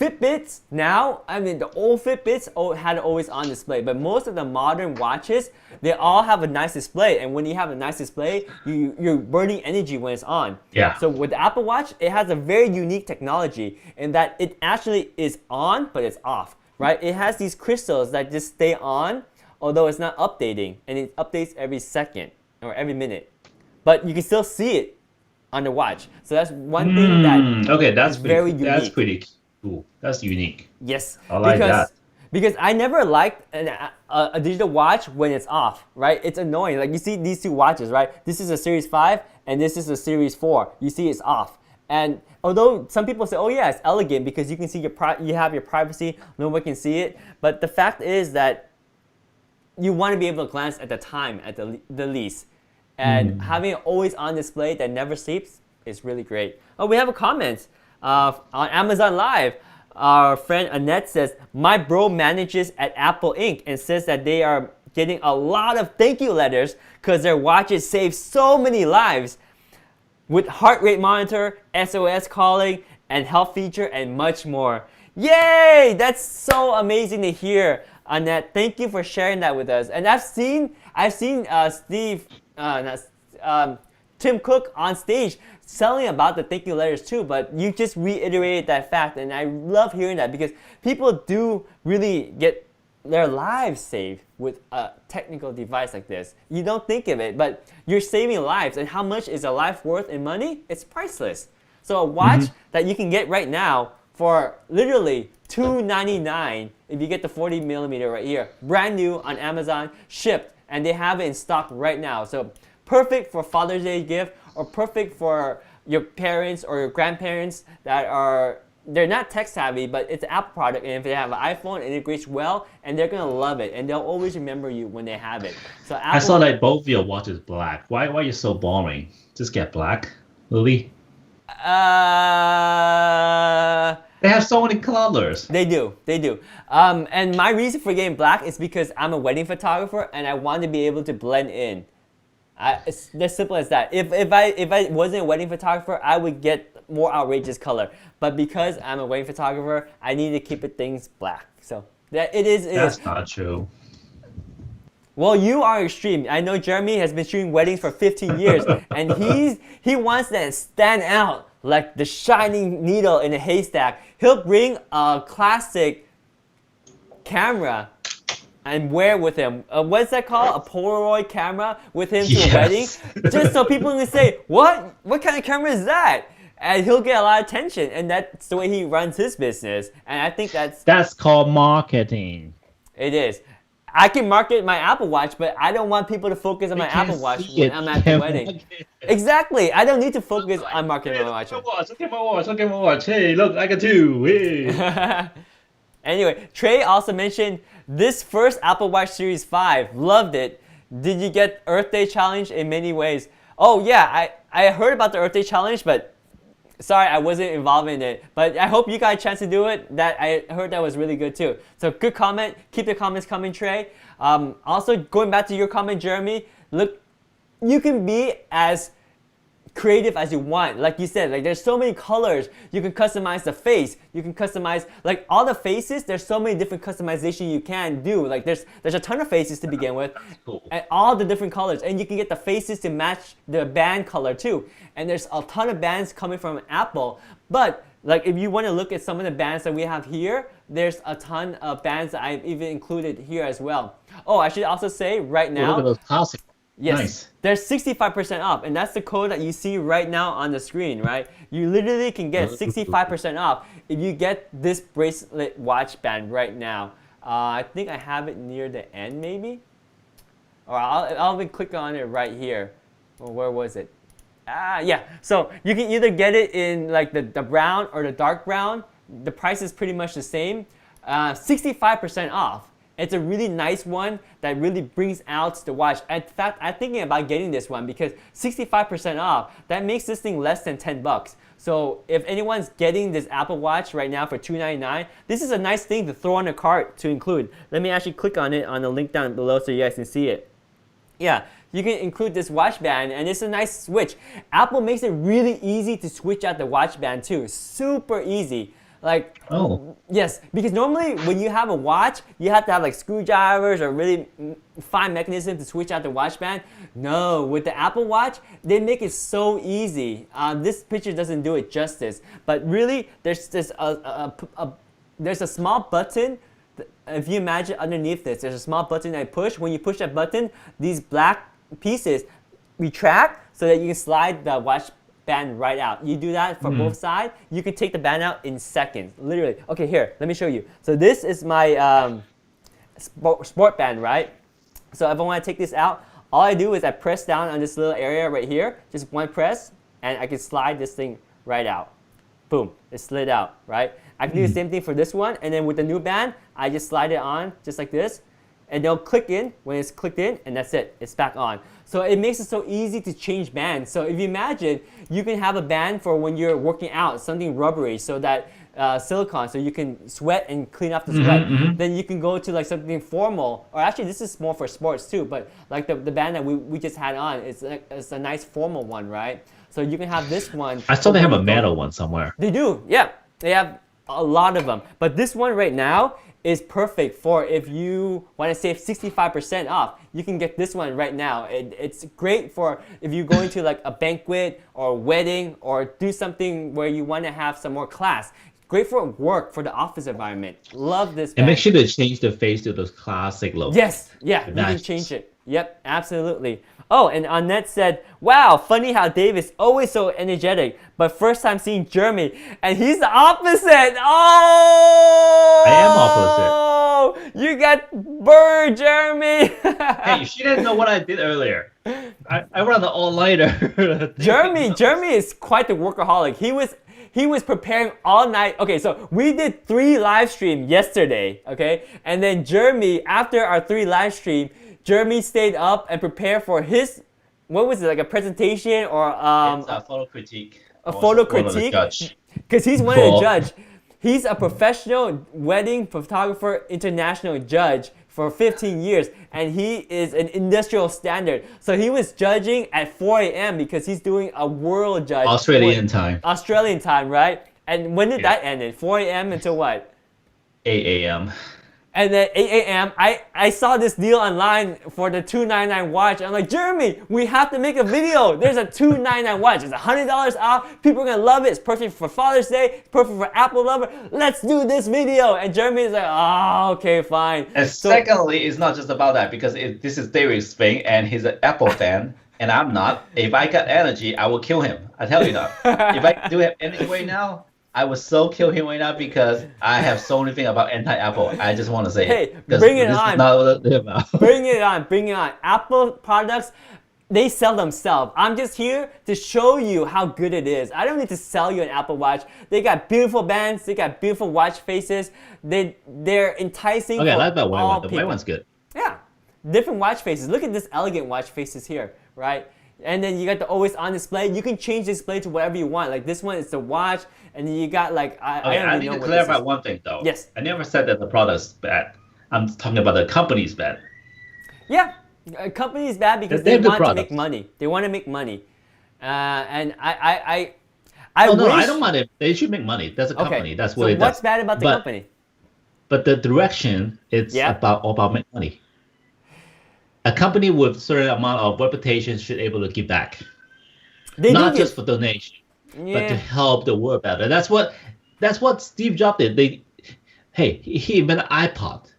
Fitbits now, I mean, the old Fitbits had always on display, but most of the modern watches, they all have a nice display. And when you have a nice display, you're burning energy when it's on. Yeah. So with the Apple Watch, it has a very unique technology in that it actually is on, but it's off, right? It has these crystals that just stay on, although it's not updating, and it updates every second or every minute. But you can still see it on the watch. So that's one thing that okay, that's is pretty, very unique. That's pretty cool. That's unique. Yes, I like that. Because I never liked a digital watch when it's off, right? It's annoying. Like you see these two watches, right? This is a Series 5 and this is a Series 4. You see it's off. And although some people say, oh yeah, it's elegant because you can see you have your privacy, nobody can see it. But the fact is that you want to be able to glance at the time at the least. And having it always on display that never sleeps is really great. Oh, we have a comment on Amazon Live. Our friend Annette says, my bro manages at Apple Inc. and says that they are getting a lot of thank you letters because their watches save so many lives with heart rate monitor, SOS calling, and health feature, and much more. Yay! That's so amazing to hear, Annette. Thank you for sharing that with us. And I've seen Tim Cook on stage selling about the thank you letters too, but you just reiterated that fact, and I love hearing that because people do really get their lives saved with a technical device like this. You don't think of it, but you're saving lives, and how much is a life worth in money? It's priceless. So a watch that you can get right now for literally $299 if you get the 40 millimeter right here, brand new on Amazon, shipped, and they have it in stock right now. So perfect for Father's Day gift, or perfect for your parents or your grandparents that they're not tech savvy, but it's an Apple product, and if they have an iPhone, it integrates well, and they're gonna love it, and they'll always remember you when they have it. So Apple, I saw that both of your watches black. Why are you so boring? Just get black, Louis. They have so many colors. They do. And my reason for getting black is because I'm a wedding photographer, and I want to be able to blend in. It's as simple as that. If I wasn't a wedding photographer, I would get more outrageous color. But because I'm a wedding photographer, I need to keep things black. So that it is. That's not true. Well, you are extreme. I know Jeremy has been shooting weddings for 15 years, and he wants that to stand out like the shining needle in a haystack. He'll bring a classic camera and wear with him. What's that called? A Polaroid camera with him to a wedding, just so people can say, "What kind of camera is that?" And he'll get a lot of attention, and that's the way he runs his business. And I think that's called marketing. It is. I can market my Apple Watch, but I don't want people to focus on my Apple Watch when I'm at the wedding. Exactly. I don't need to focus on marketing my watch. Look at my watch. Look at my watch. Hey, look, I got two. Hey. Anyway, Trey also mentioned this first Apple Watch Series 5. Loved it. Did you get Earth Day Challenge in many ways? Oh yeah, I heard about the Earth Day Challenge, but sorry, I wasn't involved in it. But I hope you got a chance to do it. I heard that was really good too. So good comment. Keep the comments coming, Trey. Also, going back to your comment, Jeremy, look, you can be as creative as you want. Like you said, like there's so many colors. You can customize the face. You can customize like all the faces. There's so many different customization you can do. Like there's a ton of faces to begin with, cool. And all the different colors. And you can get the faces to match the band color too. And there's a ton of bands coming from Apple. But like if you want to look at some of the bands that we have here, there's a ton of bands that I've even included here as well. Oh, I should also say right now. Look at those classic. Yes, nice. There's 65% off, and that's the code that you see right now on the screen, right? You literally can get 65% off if you get this bracelet watch band right now. I think I have it near the end, maybe? Or I'll even click on it right here. Or where was it? Yeah. So you can either get it in like the brown or the dark brown. The price is pretty much the same. 65% off. It's a really nice one that really brings out the watch. In fact, I'm thinking about getting this one because 65% off, that makes this thing less than 10 bucks. So if anyone's getting this Apple Watch right now for $299, this is a nice thing to throw on a cart to include. Let me actually click on it on the link down below so you guys can see it. Yeah, you can include this watch band, and it's a nice switch. Apple makes it really easy to switch out the watch band too. Super easy. Like, Oh. yes, because normally when you have a watch, you have to have like screwdrivers or really fine mechanism to switch out the watch band. No, with the Apple Watch, they make it so easy. This picture doesn't do it justice, but really, there's this there's a small button. If you imagine underneath this, there's a small button I push. When you push that button, these black pieces retract so that you can slide the watch band right out. You do that for both sides. You can take the band out in seconds, literally. Okay, here, let me show you. So this is my sport band, right? So if I want to take this out, all I do is I press down on this little area right here, just one press, and I can slide this thing right out. Boom, it slid out, right? I can do the same thing for this one, and then with the new band, I just slide it on just like this, and they'll click in when it's clicked in, and that's it, it's back on. So it makes it so easy to change bands. So if you imagine, you can have a band for when you're working out, something rubbery, so that silicone, so you can sweat and clean up the sweat. Then you can go to like something formal, or actually this is more for sports too, but like the band that we just had on, it's a nice formal one, right? So you can have this one. I saw they have a metal one somewhere. They do, yeah. They have a lot of them. But this one right now is perfect for if you want to save 65% off. You can get this one right now. It's great for if you go into like a banquet or a wedding or do something where you want to have some more class. Great for work, for the office environment. Love this band. And make sure to change the face to those classic look. Yes, yeah, you can change it. Yep, absolutely. Oh, and Annette said, wow, funny how Dave is always so energetic, but first time seeing Jeremy, and he's the opposite. Oh! I am opposite. You got burned, Jeremy. Hey, she didn't know what I did earlier. I run the all-nighter. Jeremy is quite the workaholic. He was preparing all night. Okay, so we did 3 live streams yesterday, okay? And then Jeremy, after our 3 live stream, Jeremy stayed up and prepared for his, what was it, like a presentation or it's a photo critique. A photo critique? Because he's one of the judge. He's a professional wedding photographer international judge for 15 years, and he is an industrial standard. So he was judging at 4 a.m. because he's doing a world judge. Australian time, right? And when did that end? 4 a.m. until what? 8 a.m. And then 8 a.m., I saw this deal online for the $299 watch. I'm like, Jeremy, we have to make a video. There's a $299 watch. It's $100 off. People are going to love it. It's perfect for Father's Day. It's perfect for Apple lover. Let's do this video. And Jeremy is like, oh, okay, fine. And secondly, it's not just about that, because this is David's thing, and he's an Apple fan, and I'm not. If I got energy, I will kill him. I tell you that. If I do have energy right now, I would so kill him right now because I have so many things about anti-Apple. I just want to say it. Bring it on. Bring it on. Bring it on. Apple products, they sell themselves. I'm just here to show you how good it is. I don't need to sell you an Apple Watch. They got beautiful bands. They got beautiful watch faces. They're enticing. Okay, for I like that white one. The people. white one's good. Yeah, different watch faces. Look at this elegant watch faces here, right? And then you got the always on display. You can change the display to whatever you want. Like this one is the watch, and then you got like I need to clarify one thing though. Yes. I never said that the product's bad. I'm talking about the company's bad. Yeah, a company is bad because they want to make money. They want to make money, and I wish... No, I don't mind it. They should make money. That's a company. Okay. That's what it does. So what's bad about the company? But the direction, it's about making money. A company with certain amount of reputation should be able to give back. Not just for donation, but to help the world better. That's what Steve Jobs did. He invented an iPod.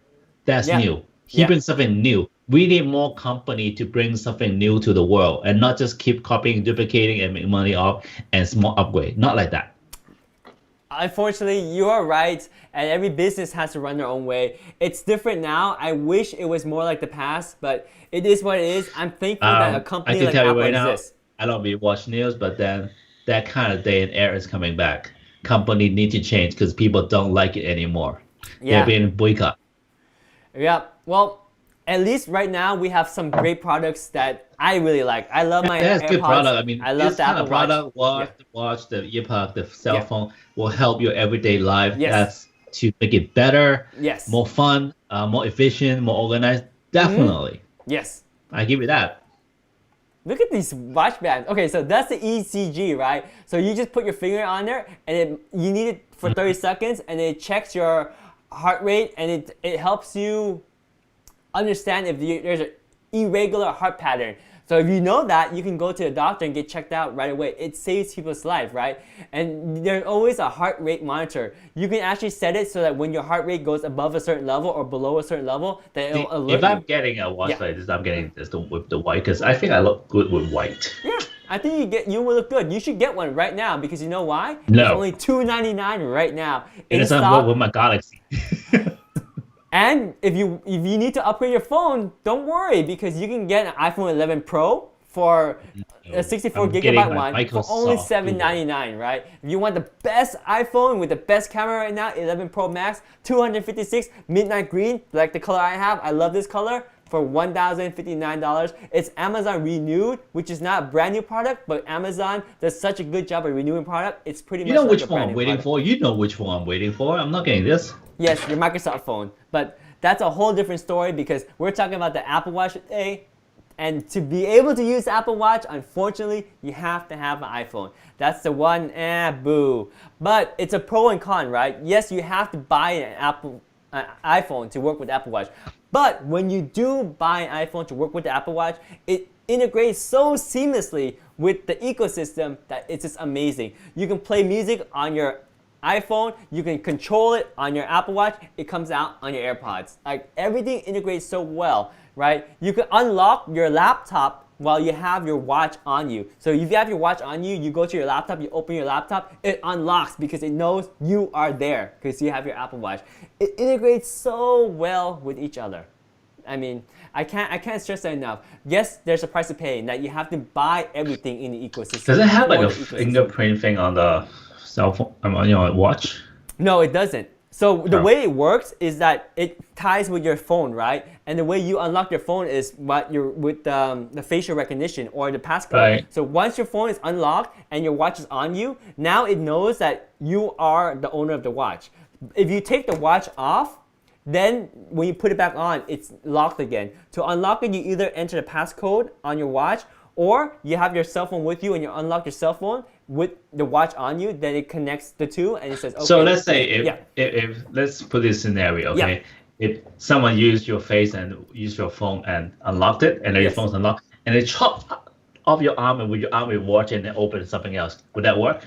That's new. He brings something new. We need more company to bring something new to the world and not just keep copying, duplicating, and make money off and small upgrade. Not like that. Unfortunately, you are right, and every business has to run their own way. It's different now. I wish it was more like the past, but it is what it is. I'm thankful that a company like Apple exists. I don't really watch news, but then that kind of day and era is coming back. Company need to change because people don't like it anymore. They're being boycotted. Yeah, well, at least right now we have some great products that I really like. I love my AirPods. Good product. I mean, I love this kind of product, watch, the earpod, the cell phone will help your everyday life. That's to make it better, more fun, more efficient, more organized. Definitely. Yes. I give you that. Look at these watch bands. Okay, so that's the ECG, right? So you just put your finger on there, and you need it for 30 seconds, and it checks your heart rate, and it helps you understand if there's an irregular heart pattern. So if you know that, you can go to the doctor and get checked out right away. It saves people's life, right? And there's always a heart rate monitor. You can actually set it so that when your heart rate goes above a certain level or below a certain level, that it'll alert If I'm you. getting a watch like this, I'm getting this with the white because I think I look good with white. Yeah, I think you will look good. You should get one right now because you know why? No. It's only $299 right now. It In doesn't stock. work with my Galaxy. And if you need to upgrade your phone, don't worry because you can get an iPhone 11 Pro for a 64 I'm getting gigabyte my one for only Microsoft $799, right? If you want the best iPhone with the best camera right now, 11 Pro Max, 256 midnight green, like the color I have. I love this color. For $1,059. It's Amazon renewed, which is not a brand new product, but Amazon does such a good job of renewing product. It's pretty much You know like which a one brand I'm new waiting product. for? You know which one I'm waiting for. I'm not getting this. Yes, your Microsoft phone. But that's a whole different story because we're talking about the Apple Watch today. And to be able to use the Apple Watch, unfortunately, you have to have an iPhone. That's the one, boo. But it's a pro and con, right? Yes, you have to buy an iPhone to work with Apple Watch. But when you do buy an iPhone to work with the Apple Watch, it integrates so seamlessly with the ecosystem that it's just amazing. You can play music on your iPhone, you can control it on your Apple Watch, it comes out on your AirPods. Like everything integrates so well, right? You can unlock your laptop while you have your watch on you. So if you have your watch on you, you go to your laptop, you open your laptop, it unlocks because it knows you are there because you have your Apple Watch. It integrates so well with each other. I mean, I can't stress that enough. Yes, there's a price to pay, and that you have to buy everything in the ecosystem. Does it have like for a the ecosystem. fingerprint thing on the cell phone, on your watch? No, it doesn't. So the Oh. way it works is that it ties with your phone, right? And the way you unlock your phone is with the facial recognition or the passcode. Right. So once your phone is unlocked and your watch is on you, now it knows that you are the owner of the watch. If you take the watch off, then when you put it back on, it's locked again. To unlock it, you either enter the passcode on your watch or you have your cell phone with you and you unlock your cell phone with the watch on you, then it connects the two and it says, okay. So let's say Yeah. if let's put this scenario, okay? If someone used your face and used your phone and unlocked it, and then your Yes. phone's unlocked, and they chop off your arm and with your arm with watch and then open something else, would that work?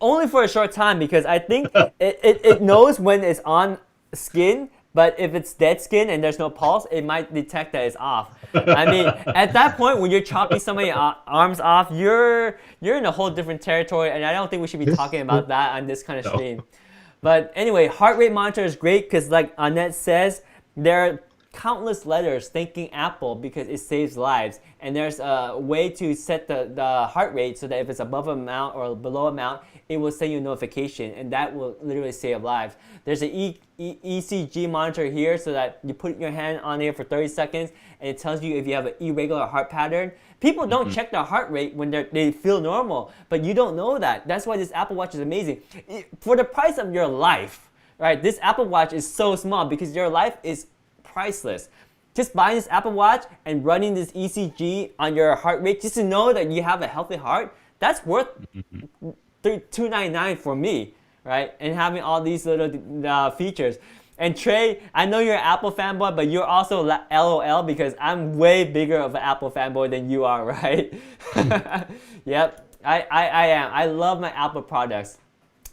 Only for a short time because I think it knows when it's on skin, but if it's dead skin and there's no pulse, it might detect that it's off. I mean, at that point when you're chopping somebody's arms off, you're in a whole different territory, and I don't think we should be talking about that on this kind of stream. But anyway, heart rate monitor is great because like Annette says, there are countless letters thanking Apple because it saves lives. And there's a way to set the heart rate so that if it's above amount or below amount, it will send you a notification, and that will literally save lives. There's an ECG monitor here so that you put your hand on here for 30 seconds and it tells you if you have an irregular heart pattern. People don't check their heart rate when they feel normal, but you don't know that. That's why this Apple Watch is amazing. For the price of your life, right? This Apple Watch is so small because your life is priceless. Just buying this Apple Watch and running this ECG on your heart rate just to know that you have a healthy heart, that's worth $299 for me, right? And having all these little features. And Trey, I know you're an Apple fanboy, but you're also LOL because I'm way bigger of an Apple fanboy than you are, right? Yep, I am. I love my Apple products.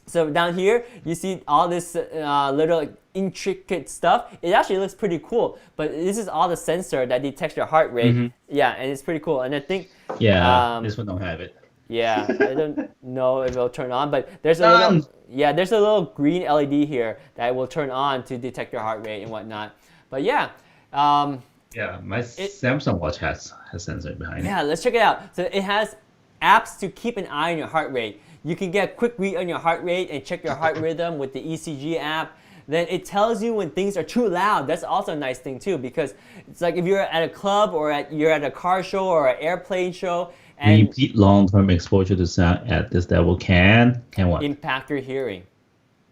So down here, you see all this little intricate stuff. It actually looks pretty cool, but this is all the sensor that detects your heart rate. Yeah, and it's pretty cool. And I think this one don't have it. yeah, I don't know if it'll turn on, but there's a little green LED here that will turn on to detect your heart rate and whatnot. But yeah, my Samsung watch has sensor behind it. yeah, let's check it out. So it has apps to keep an eye on your heart rate. You can get a quick read on your heart rate and check your heart rhythm with the ECG app. Then it tells you when things are too loud. That's also a nice thing too, because it's like if you're at a club or you're at a car show or an airplane show, and Repeat long-term exposure to sound at this level can what? impact your hearing,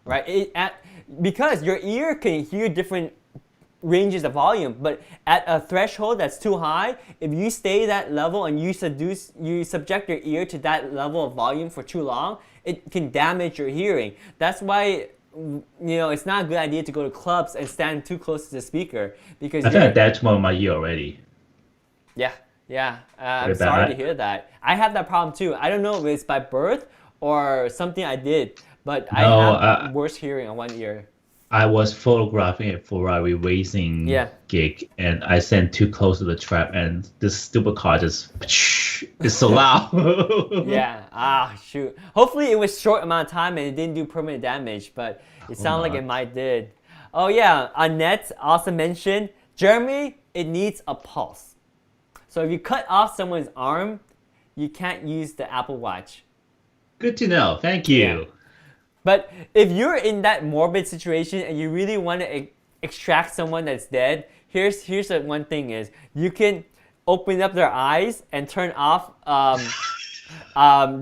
right? Because your ear can hear different ranges the volume, but at a threshold that's too high, if you stay that level and you subject your ear to that level of volume for too long, it can damage your hearing. That's why it's not a good idea to go to clubs and stand too close to the speaker because I think I damaged one of my ear already. Yeah. I'm sorry to hear that. I have that problem too. I don't know if it's by birth or something I did, but I have worse hearing on one ear. I was photographing a Ferrari racing gig, and I sent too close to the trap, and this stupid car just it's so loud. Shoot. Hopefully it was short amount of time and it didn't do permanent damage, but it sounded like it might did. Oh yeah, Annette also mentioned, Jeremy, it needs a pulse. So if you cut off someone's arm, you can't use the Apple Watch. Good to know. Thank you. Yeah. But if you're in that morbid situation and you really want to extract someone that's dead, here's the one thing is you can open up their eyes and turn off.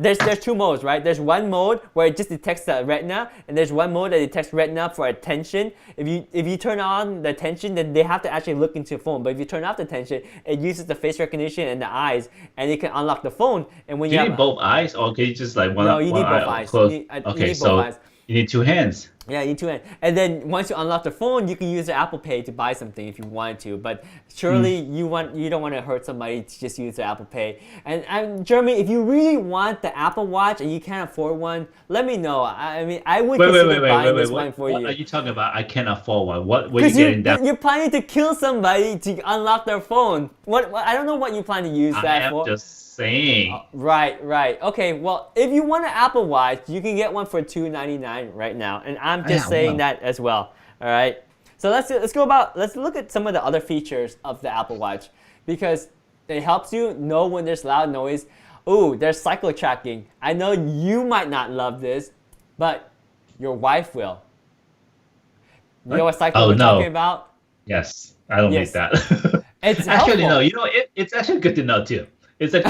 There's two modes, right? There's one mode where it just detects the retina, and there's one mode that detects retina for attention. If you turn on the attention, then they have to actually look into the phone. But if you turn off the attention, it uses the face recognition and the eyes, and it can unlock the phone. And when Do you need both eyes, or can you just like one? No, you need both eyes. You need both eyes. You need two hands. Yeah, you need two hands. And then once you unlock the phone, you can use the Apple Pay to buy something if you wanted to. But surely you don't want to hurt somebody to just use the Apple Pay. And Jeremy, if you really want the Apple Watch and you can't afford one, let me know. I mean, I would consider buying this one for you. What are you talking about? I can't afford one. What are you getting that? You're planning to kill somebody to unlock their phone. What I don't know what you plan to use that for. I am just saying. Right. Okay, well, if you want an Apple Watch, you can get one for $299 right now, and I'm just saying that as well. All right. So let's look at some of the other features of the Apple Watch because it helps you know when there's loud noise. Ooh, there's cycle tracking. I know you might not love this, but your wife will. You know what cycle we're talking about? Yes, I don't need that. It's actually helpful. no. You know, it's actually good to know too. It's like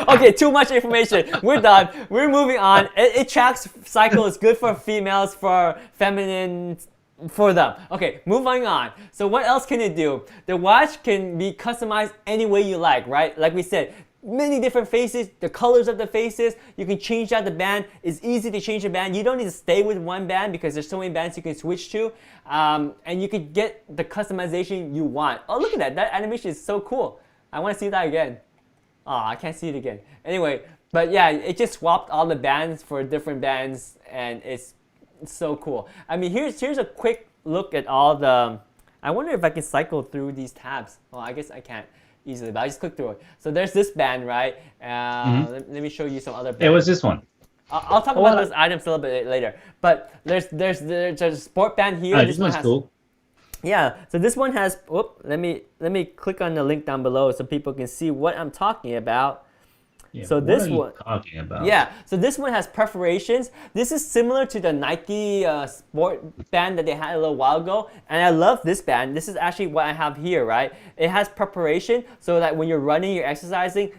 okay, too much information. We're done. We're moving on. It tracks cycles, good for females, for feminine, for them. Okay, moving on. So what else can it do? The watch can be customized any way you like, right? Like we said, many different faces, the colors of the faces. You can change out the band. It's easy to change the band. You don't need to stay with one band because there's so many bands you can switch to. And you can get the customization you want. Oh, look at that. That animation is so cool. I want to see that again. Oh, I can't see it again. Anyway, but yeah, it just swapped all the bands for different bands, and it's so cool. I mean, here's a quick look at all the. I wonder if I can cycle through these tabs. Well, I guess I can't easily, but I just click through it. So there's this band, right? Let me show you some other bands. It was this one. I'll talk about those items a little bit later. But there's a sport band here. This one's cool. Yeah, so this one has, let me click on the link down below so people can see what I'm talking about. Yeah, so this one, talking about? Yeah, so this one has perforations. This is similar to the Nike sport band that they had a little while ago, and I love this band. This is actually what I have here, right? It has perforation so that when you're running, you're exercising,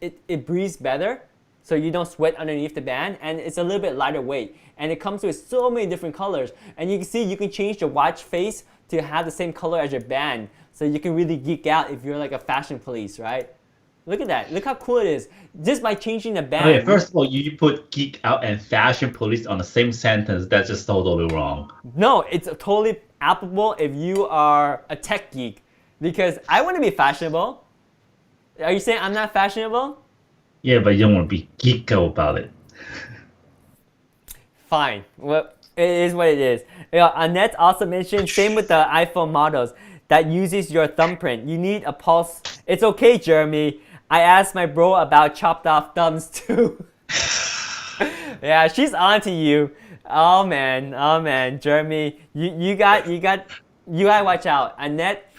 it breathes better. So you don't sweat underneath the band, and it's a little bit lighter weight. And it comes with so many different colors. And you can see you can change the watch face to have the same color as your band. So you can really geek out if you're like a fashion police, right? Look at that. Look how cool it is. Just by changing the band. Okay, first of all, you put geek out and fashion police on the same sentence. That's just totally wrong. No, it's totally applicable if you are a tech geek. Because I want to be fashionable. Are you saying I'm not fashionable? Yeah, but you don't want to be geeko about it. Fine. Well, it is what it is. Annette also mentioned, same with the iPhone models, that uses your thumbprint. You need a pulse. It's okay, Jeremy. I asked my bro about chopped off thumbs too. Yeah, she's on to you. Oh man, Jeremy, you gotta watch out. Annette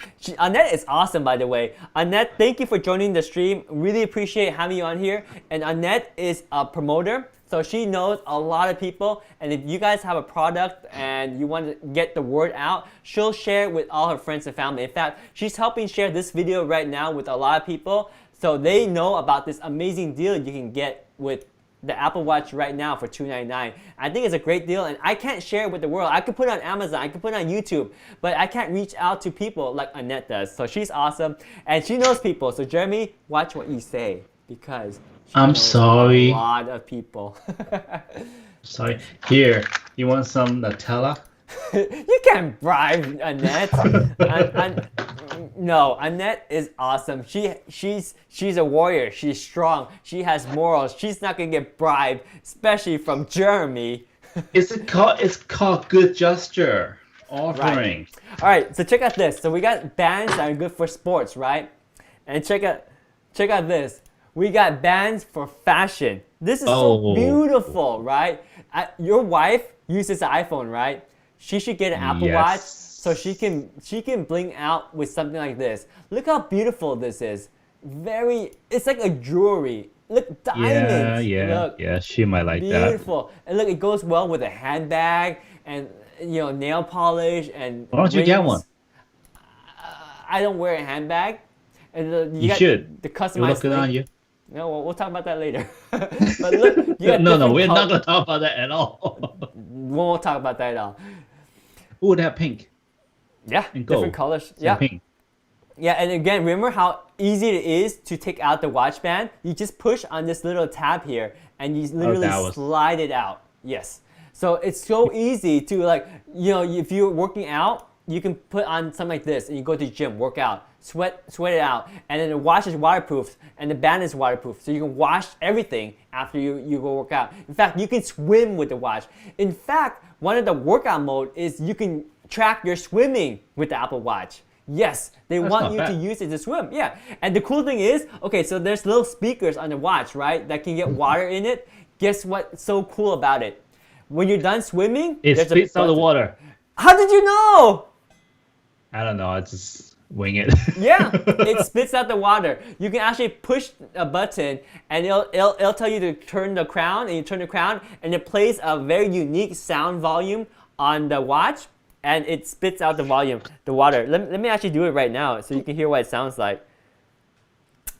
is awesome, by the way. Annette, thank you for joining the stream. Really appreciate having you on here. And Annette is a promoter, so she knows a lot of people. And if you guys have a product and you want to get the word out, she'll share it with all her friends and family. In fact, she's helping share this video right now with a lot of people, so they know about this amazing deal you can get with the Apple Watch right now for $299. I think it's a great deal, and I can't share it with the world. I could put it on Amazon, I could put it on YouTube, but I can't reach out to people like Annette does. So she's awesome, and she knows people. So Jeremy, watch what you say, because she I'm knows sorry. a lot of people. Sorry. Here, you want some Nutella? You can't bribe Annette. No, Annette is awesome. She's a warrior. She's strong. She has morals. She's not gonna get bribed, especially from Jeremy. It's called good gesture offering. All right, so check out this. So we got bands that are good for sports, right? And check out this. We got bands for fashion. This is so beautiful, right? Your wife uses an iPhone, right? She should get an Apple Watch so she can bling out with something like this. Look how beautiful this is. It's like a jewelry. Look, diamonds. Yeah, she might like beautiful. that. Beautiful. And look, it goes well with a handbag and nail polish and why don't you get one? I don't wear a handbag. And you should. The customized you look good on you. No, we'll talk about that later. But look, no, we're not gonna talk about that at all. We won't talk about that at all. Ooh, they have pink. Yeah, and different colors. Yeah. Pink. Yeah, and again, remember how easy it is to take out the watch band? You just push on this little tab here, and you literally slide it out. Yes. So it's so easy to if you're working out, you can put on something like this, and you go to the gym, work out, sweat it out, and then the watch is waterproof, and the band is waterproof, so you can wash everything after you go work out. In fact, you can swim with the watch. In fact, one of the workout mode is you can track your swimming with the Apple Watch. Yes, they want you to use it to swim. Yeah, and the cool thing is, okay, so there's little speakers on the watch, right, that can get water in it. Guess what's so cool about it? When you're done swimming, it spits out the water. How did you know? I don't know. I just wing it. Yeah, it spits out the water. You can actually push a button, and it'll tell you to turn the crown, and you turn the crown, and it plays a very unique sound volume on the watch, and it spits out the water. Let me actually do it right now so you can hear what it sounds like.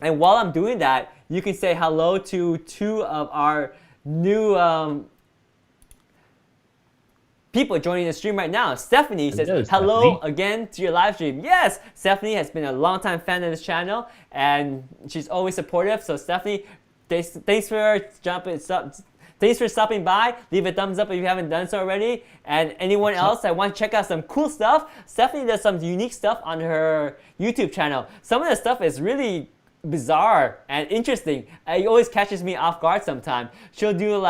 And while I'm doing that, you can say hello to two of our new people joining the stream right now. Stephanie says, hello again to your live stream. Yes, Stephanie has been a longtime fan of this channel, and she's always supportive. So Stephanie, thanks for stopping by. Leave a thumbs up if you haven't done so already. And anyone else that wants to check out some cool stuff, Stephanie does some unique stuff on her YouTube channel. Some of the stuff is really bizarre and interesting. It always catches me off guard sometimes. She'll do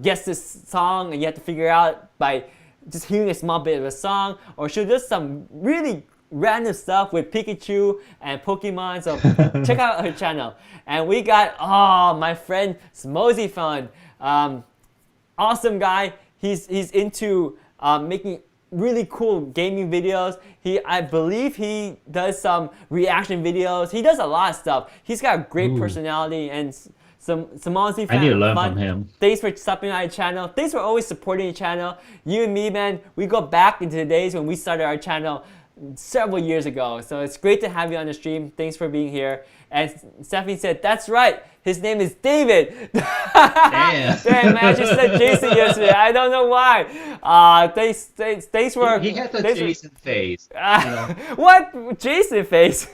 guess this song, and you have to figure out by just hearing a small bit of a song, or she'll do some really random stuff with Pikachu and Pokemon. So check out her channel. And we got my friend Smosey Fun, awesome guy. He's into making really cool gaming videos. I believe he does some reaction videos. He does a lot of stuff. He's got a great personality and some honestly I need to learn from him. Thanks for stopping on our channel. Thanks for always supporting the channel. You and me, man, we go back into the days when we started our channel several years ago. So it's great to have you on the stream. Thanks for being here. And Stephanie said, that's right. His name is David. Damn. Damn, man, I just said Jason yesterday. I don't know why. Thanks for... He has a Jason face. What? Jason face?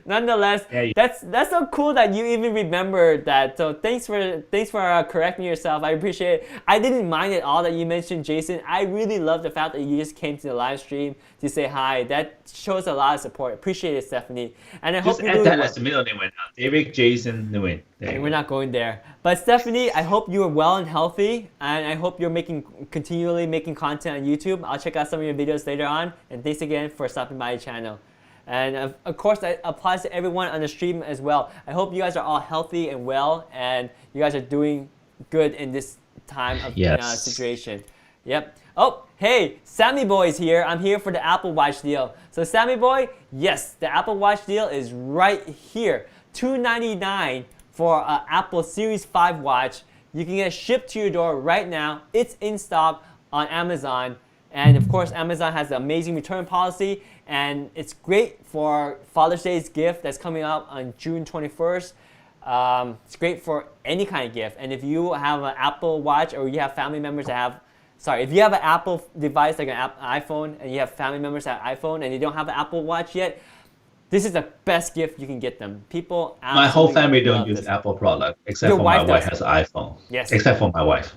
Nonetheless, yeah, that's so cool that you even remembered that. So thanks for correcting yourself. I appreciate it. I didn't mind at all that you mentioned Jason. I really love the fact that you just came to the live stream to say hi. That shows a lot of support. Appreciate it, Stephanie. And I hope you add that as the middle name right now. David Jason Nguyen. We're not going there. But Stephanie, I hope you are well and healthy, and I hope you're continually making content on YouTube. I'll check out some of your videos later on. And thanks again for stopping by the channel. And of course, that applies to everyone on the stream as well. I hope you guys are all healthy and well, and you guys are doing good in this time of situation. Yep. Oh, hey, Sammy Boy is here. I'm here for the Apple Watch deal. So Sammy Boy, yes, the Apple Watch deal is right here. $299 for an Apple Series 5 watch. You can get it shipped to your door right now. It's in stock on Amazon. And of course, Amazon has an amazing return policy, and it's great for Father's Day's gift that's coming up on June 21st. It's great for any kind of gift. And if you have an Apple Watch or you have family members that have, if you have an Apple device like an iPhone and you have family members that have iPhone and you don't have an Apple Watch yet, this is the best gift you can get them. People absolutely My whole family don't love use this. Apple product except Your for my wife wife does. has an iPhone. Yes. Except for my wife.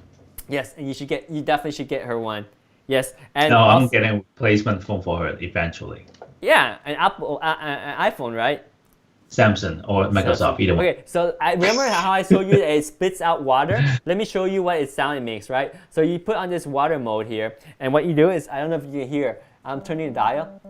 Yes, and you definitely should get her one. Yes, and No, I'm also, getting a replacement phone for her eventually. yeah, an iPhone, right? Samsung or Microsoft, either one. Okay, so I remember how I showed you that it spits out water. Let me show you what it sound it makes, right? So you put on this water mode here, and what you do is, I don't know if you can hear, I'm turning the dial.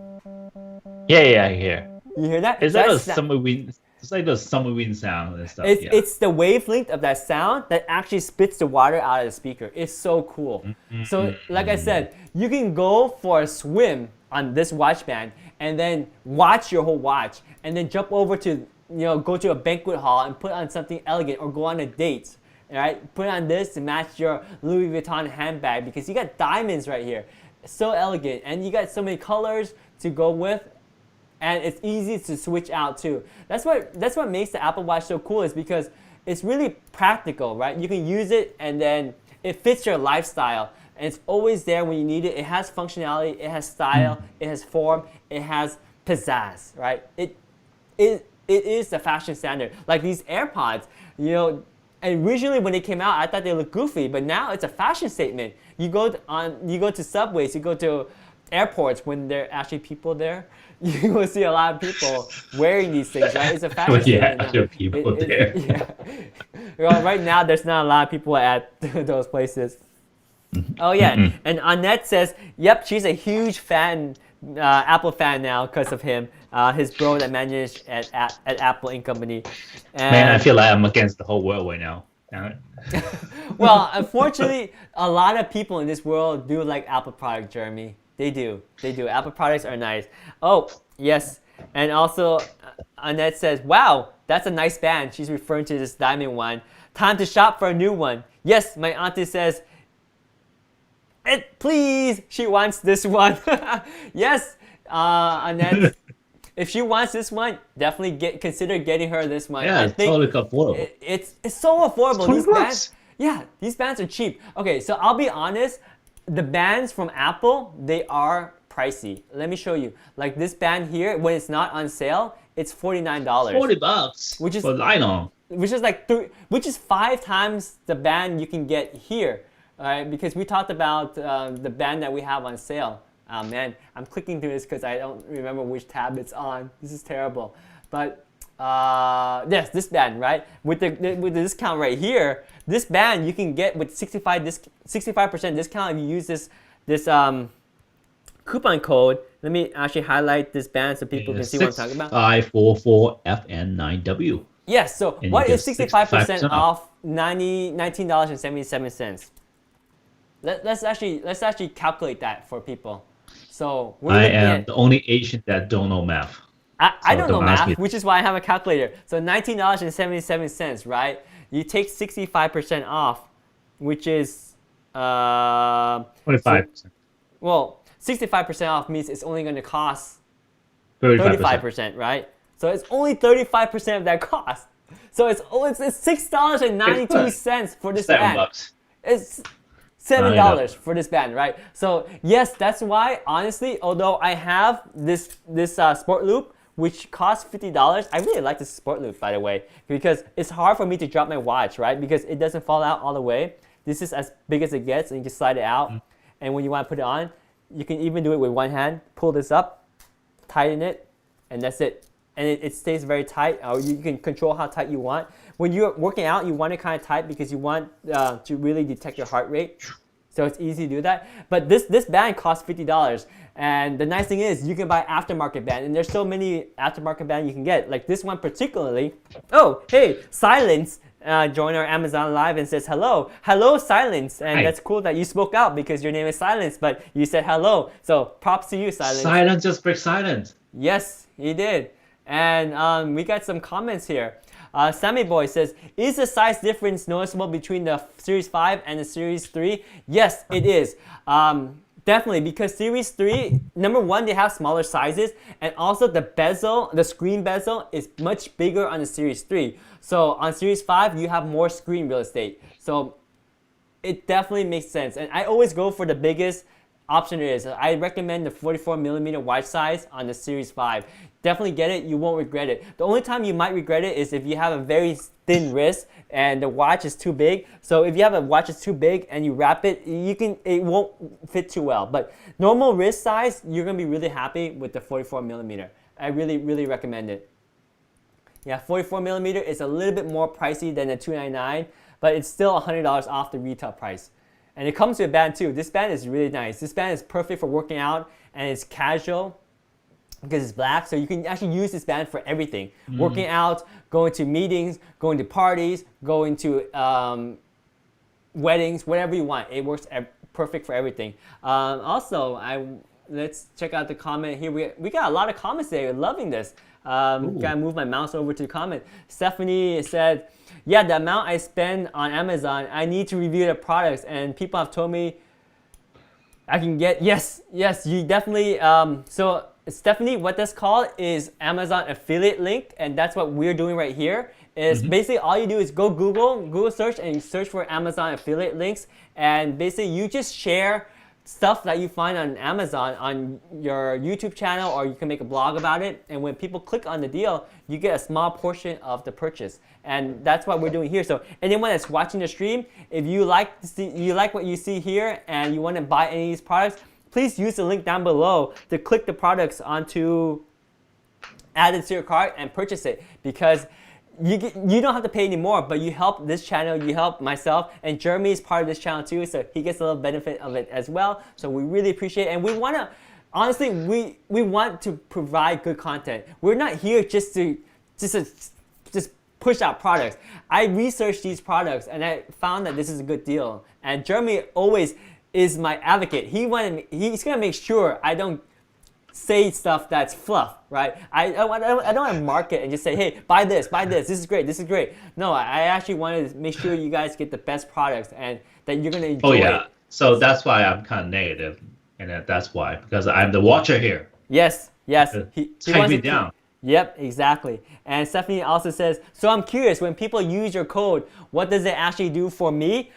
Yeah, I hear. You hear that? Is that a That's summer wind? It's like the summer wind sound and stuff. It's the wavelength of that sound that actually spits the water out of the speaker. It's so cool. So like I said, you can go for a swim on this watch band and then watch your whole watch and then jump over to, go to a banquet hall and put on something elegant or go on a date. Right? Put on this to match your Louis Vuitton handbag because you got diamonds right here. It's so elegant and you got so many colors to go with. And it's easy to switch out too. That's what makes the Apple Watch so cool is because it's really practical, right? You can use it and then it fits your lifestyle. And it's always there when you need it. It has functionality, it has style, it has form, it has pizzazz, right? It is the fashion standard. Like these AirPods, and originally when they came out, I thought they looked goofy, but now it's a fashion statement. You go to subways, you go to airports when there are actually people there. You will see a lot of people wearing these things, right? It's a fashion statement. There are people there. Yeah. Well, right now, there's not a lot of people at those places. Oh, yeah. And Annette says, yep, she's a huge fan, Apple fan now because of him, his bro that managed at Apple Inc. Company. And, Man, I feel like I'm against the whole world right now. well, unfortunately, a lot of people in this world do like Apple product, Jeremy. They do. Apple products are nice. Oh, yes. And also, Annette says, wow, that's a nice band. She's referring to this diamond one. Time to shop for a new one. Yes, my auntie says, please, she wants this one. Yes, Annette, if she wants this one, definitely consider getting her this one. Yeah, it's totally affordable. It's so affordable. $20. These bands are cheap. Okay, so I'll be honest. The bands from Apple, they are pricey. Let me show you. Like this band here, when it's not on sale, it's $49. $40 which is for nylon. Which is 5 times the band you can get here. All right, because we talked about the band that we have on sale. Man, I'm clicking through this because I don't remember which tab it's on. This is terrible. But yes, this band, right? With the discount right here, this band you can get with 65% discount if you use this coupon code. Let me actually highlight this band so people can see what I'm talking about. 6544FN9W. Yes, so And what you is get 65% 65% off $19.77? Let's actually calculate that for people. So we're I looking am at, the only Asian that don't know math. I don't know don't ask math, me. which is why I have a calculator. So $19.77, right? You take 65% off, which is 25%. well, 65% off means it's only going to cost 35%. 35%, right? So it's only 35% of that cost. So it's $6.92 for this band. $7. It's $7 for this band, right? So yes, that's why honestly, although I have this sport loop which costs $50, I really like this sport loop, by the way, because it's hard for me to drop my watch, right? Because it doesn't fall out all the way. This is as big as it gets, and you can slide it out. And when you want to put it on, you can even do it with one hand. Pull this up, tighten it, and that's it. And it stays very tight. You can control how tight you want. When you're working out, you want it kind of tight because you want to really detect your heart rate. So it's easy to do that. But this band costs $50. And the nice thing is you can buy aftermarket band. And there's so many aftermarket band you can get. Like this one particularly. Oh, hey, Silence joined our Amazon Live and says hello. Hello, Silence. And Hi. that's cool that you spoke out because your name is Silence, but you said hello. So props to you, Silence. Silence just breaks silence. Yes, he did. And we got some comments here. Sammy Boy says, is the size difference noticeable between the Series 5 and the Series 3? Yes, it is. Definitely, because Series 3, number one, they have smaller sizes, and also the bezel, the screen bezel, is much bigger on the Series 3. So on Series 5, you have more screen real estate. So it definitely makes sense. And I always go for the biggest option there is. I recommend the 44mm wide size on the Series 5. Definitely get it, you won't regret it. The only time you might regret it is if you have a very thin wrist and the watch is too big. So if you have a watch that's too big and you wrap it, it won't fit too well. But normal wrist size, you're gonna be really happy with the 44mm. I really, really recommend it. Yeah, 44mm is a little bit more pricey than the $299, but it's still $100 off the retail price. And it comes with a band too. This band is really nice. This band is perfect for working out and it's casual because it's black. So you can actually use this band for everything. Working out, going to meetings, going to parties, going to weddings, whatever you want. It works perfect for everything. Also, let's check out the comment here. We got a lot of comments there. Loving this. Gotta move my mouse over to the comment. Stephanie said, yeah, the amount I spend on Amazon, I need to review the products, and people have told me I can get, yes, you definitely, so Stephanie, what that's called is Amazon affiliate link, and that's what we're doing right here. Is basically all you do is go Google search, and you search for Amazon affiliate links, and basically you just share stuff that you find on Amazon on your YouTube channel, or you can make a blog about it, and when people click on the deal, you get a small portion of the purchase, and that's what we're doing here. So anyone that's watching the stream, if you like what you see here and you want to buy any of these products, please use the link down below to click the products onto, add it to your cart and purchase it, because you don't have to pay anymore, but you help this channel, you help myself, and Jeremy is part of this channel too, so he gets a little benefit of it as well. So we really appreciate it, and we want to, honestly, we want to provide good content. We're not here just to push out products. I researched these products and I found that this is a good deal. And Jeremy always is my advocate. He's gonna make sure I don't say stuff that's fluff, right? I don't want to market and just say, hey, buy this, this is great, this is great. No, I actually wanted to make sure you guys get the best products and that you're gonna enjoy it. So that's why I'm kind of negative, and that's why, because I'm the watcher here. Yes. He Take me down. Yep, exactly. And Stephanie also says, so I'm curious, when people use your code, what does it actually do for me?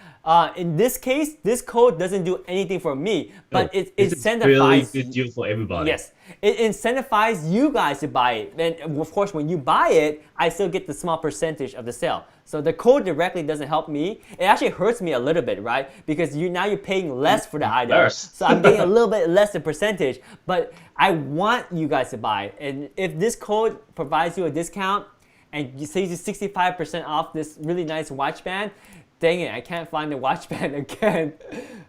In this case, this code doesn't do anything for me, but it incentivizes. Really good deal for everybody. Yes, it incentivizes you guys to buy it. And of course, when you buy it, I still get the small percentage of the sale. So the code directly doesn't help me. It actually hurts me a little bit, right? Because now you're paying less for the item. So I'm getting a little bit less in percentage, but I want you guys to buy it. And if this code provides you a discount and you saves you 65% off this really nice watch band, dang it, I can't find the watch band again.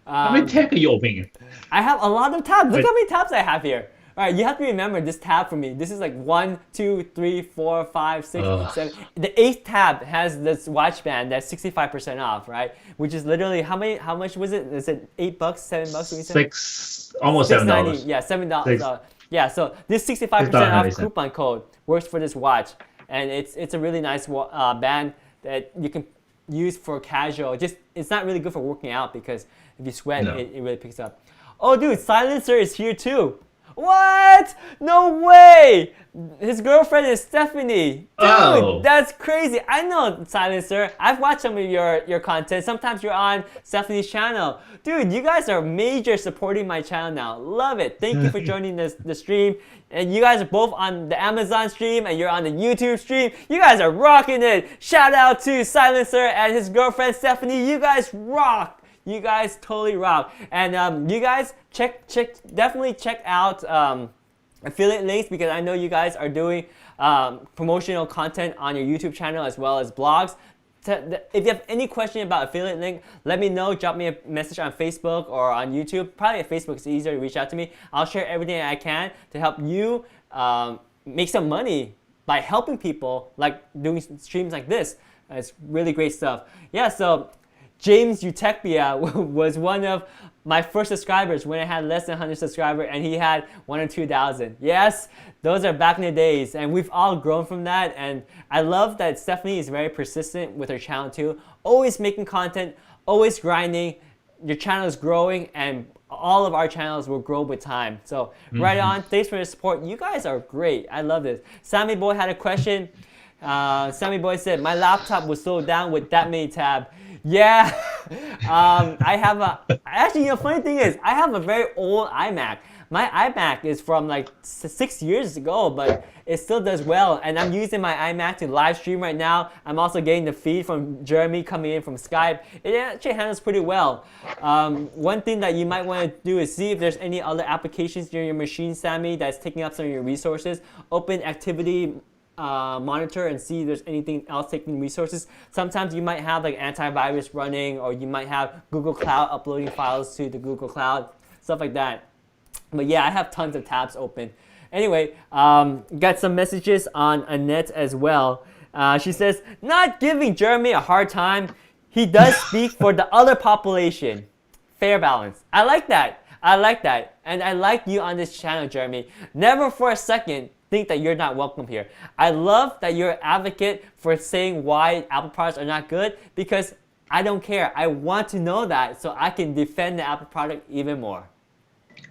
How many tabs are you opening? I have a lot of tabs. Look how many tabs I have here. All right, you have to remember this tab for me. This is like 1, 2, 3, 4, 5, 6, 7. The 8th tab has this watch band that's 65% off, right? Which is literally how much was it? Is it $8, $7? Almost $7. Yeah, $7. Yeah, so this 65% off coupon code works for this watch, and it's a really nice band that you can use for casual. It's not really good for working out because if you sweat, it really picks up. Oh, dude, Silencer is here too. What? No way! His girlfriend is Stephanie. Dude, that's crazy. I know Silencer. I've watched some of your content. Sometimes you're on Stephanie's channel. Dude, you guys are major supporting my channel now. Love it. Thank you for joining the stream. And you guys are both on the Amazon stream and you're on the YouTube stream. You guys are rocking it. Shout out to Silencer and his girlfriend Stephanie. You guys rock. You guys totally rock. And you guys definitely check out affiliate links, because I know you guys are doing promotional content on your YouTube channel as well as blogs. If you have any question about affiliate link, let me know. Drop me a message on Facebook or on YouTube. Probably at Facebook, it's easier to reach out to me. I'll share everything I can to help you make some money by helping people, like doing streams like this. It's really great stuff. Yeah, so James Utechbia was one of my first subscribers when I had less than 100 subscribers, and he had 1,000 or 2,000. Yes, those are back in the days, and we've all grown from that. And I love that Stephanie is very persistent with her channel too, always making content, always grinding. Your channel is growing, and all of our channels will grow with time. So right on. Thanks for the support. You guys are great. I love this. Sammy Boy had a question. Sammy Boy said, my laptop was slowed down with that many tabs. Yeah. I have actually, funny thing is, I have a very old iMac. My iMac is from like 6 years ago, but it still does well. And I'm using my iMac to live stream right now. I'm also getting the feed from Jeremy coming in from Skype. It actually handles pretty well. One thing that you might want to do is see if there's any other applications near your machine, Sammy, that's taking up some of your resources. Open Activity Monitor and see if there's anything else taking resources. Sometimes you might have like antivirus running, or you might have Google Cloud uploading files to the Google Cloud, stuff like that. But yeah, I have tons of tabs open. Anyway, got some messages on Annette as well. She says, not giving Jeremy a hard time. He does speak for the other population. Fair balance. I like that. I like that. And I like you on this channel, Jeremy. Never for a second think that you're not welcome here. I love that you're an advocate for saying why Apple products are not good, because I don't care. I want to know that so I can defend the Apple product even more.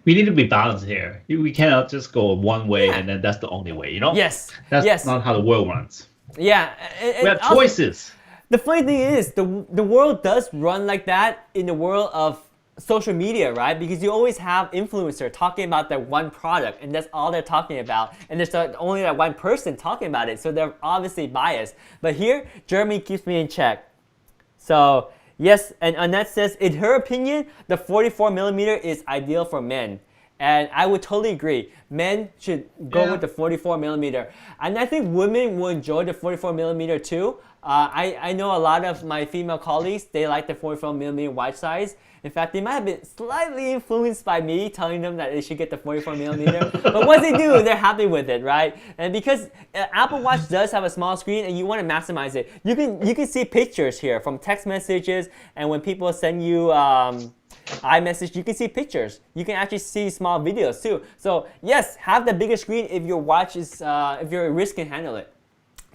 We need to be balanced here. We cannot just go one way and then that's the only way, you know? Yes. That's not how the world runs. Yeah. We have choices. The funny thing is, the world does run like that in the world of social media, right? Because you always have influencer talking about that one product, and that's all they're talking about. And there's only that one person talking about it, so they're obviously biased. But here, Jeremy keeps me in check. So yes, and Annette says, in her opinion, the 44mm is ideal for men. And I would totally agree. Men should go with the 44mm. And I think women will enjoy the 44mm too. I know a lot of my female colleagues, they like the 44mm wide size. In fact, they might have been slightly influenced by me telling them that they should get the 44mm. But once they do, they're happy with it, right? And because Apple Watch does have a small screen and you want to maximize it, you can see pictures here from text messages, and when people send you iMessage, you can see pictures. You can actually see small videos too. So yes, have the bigger screen if your watch is, if your wrist can handle it.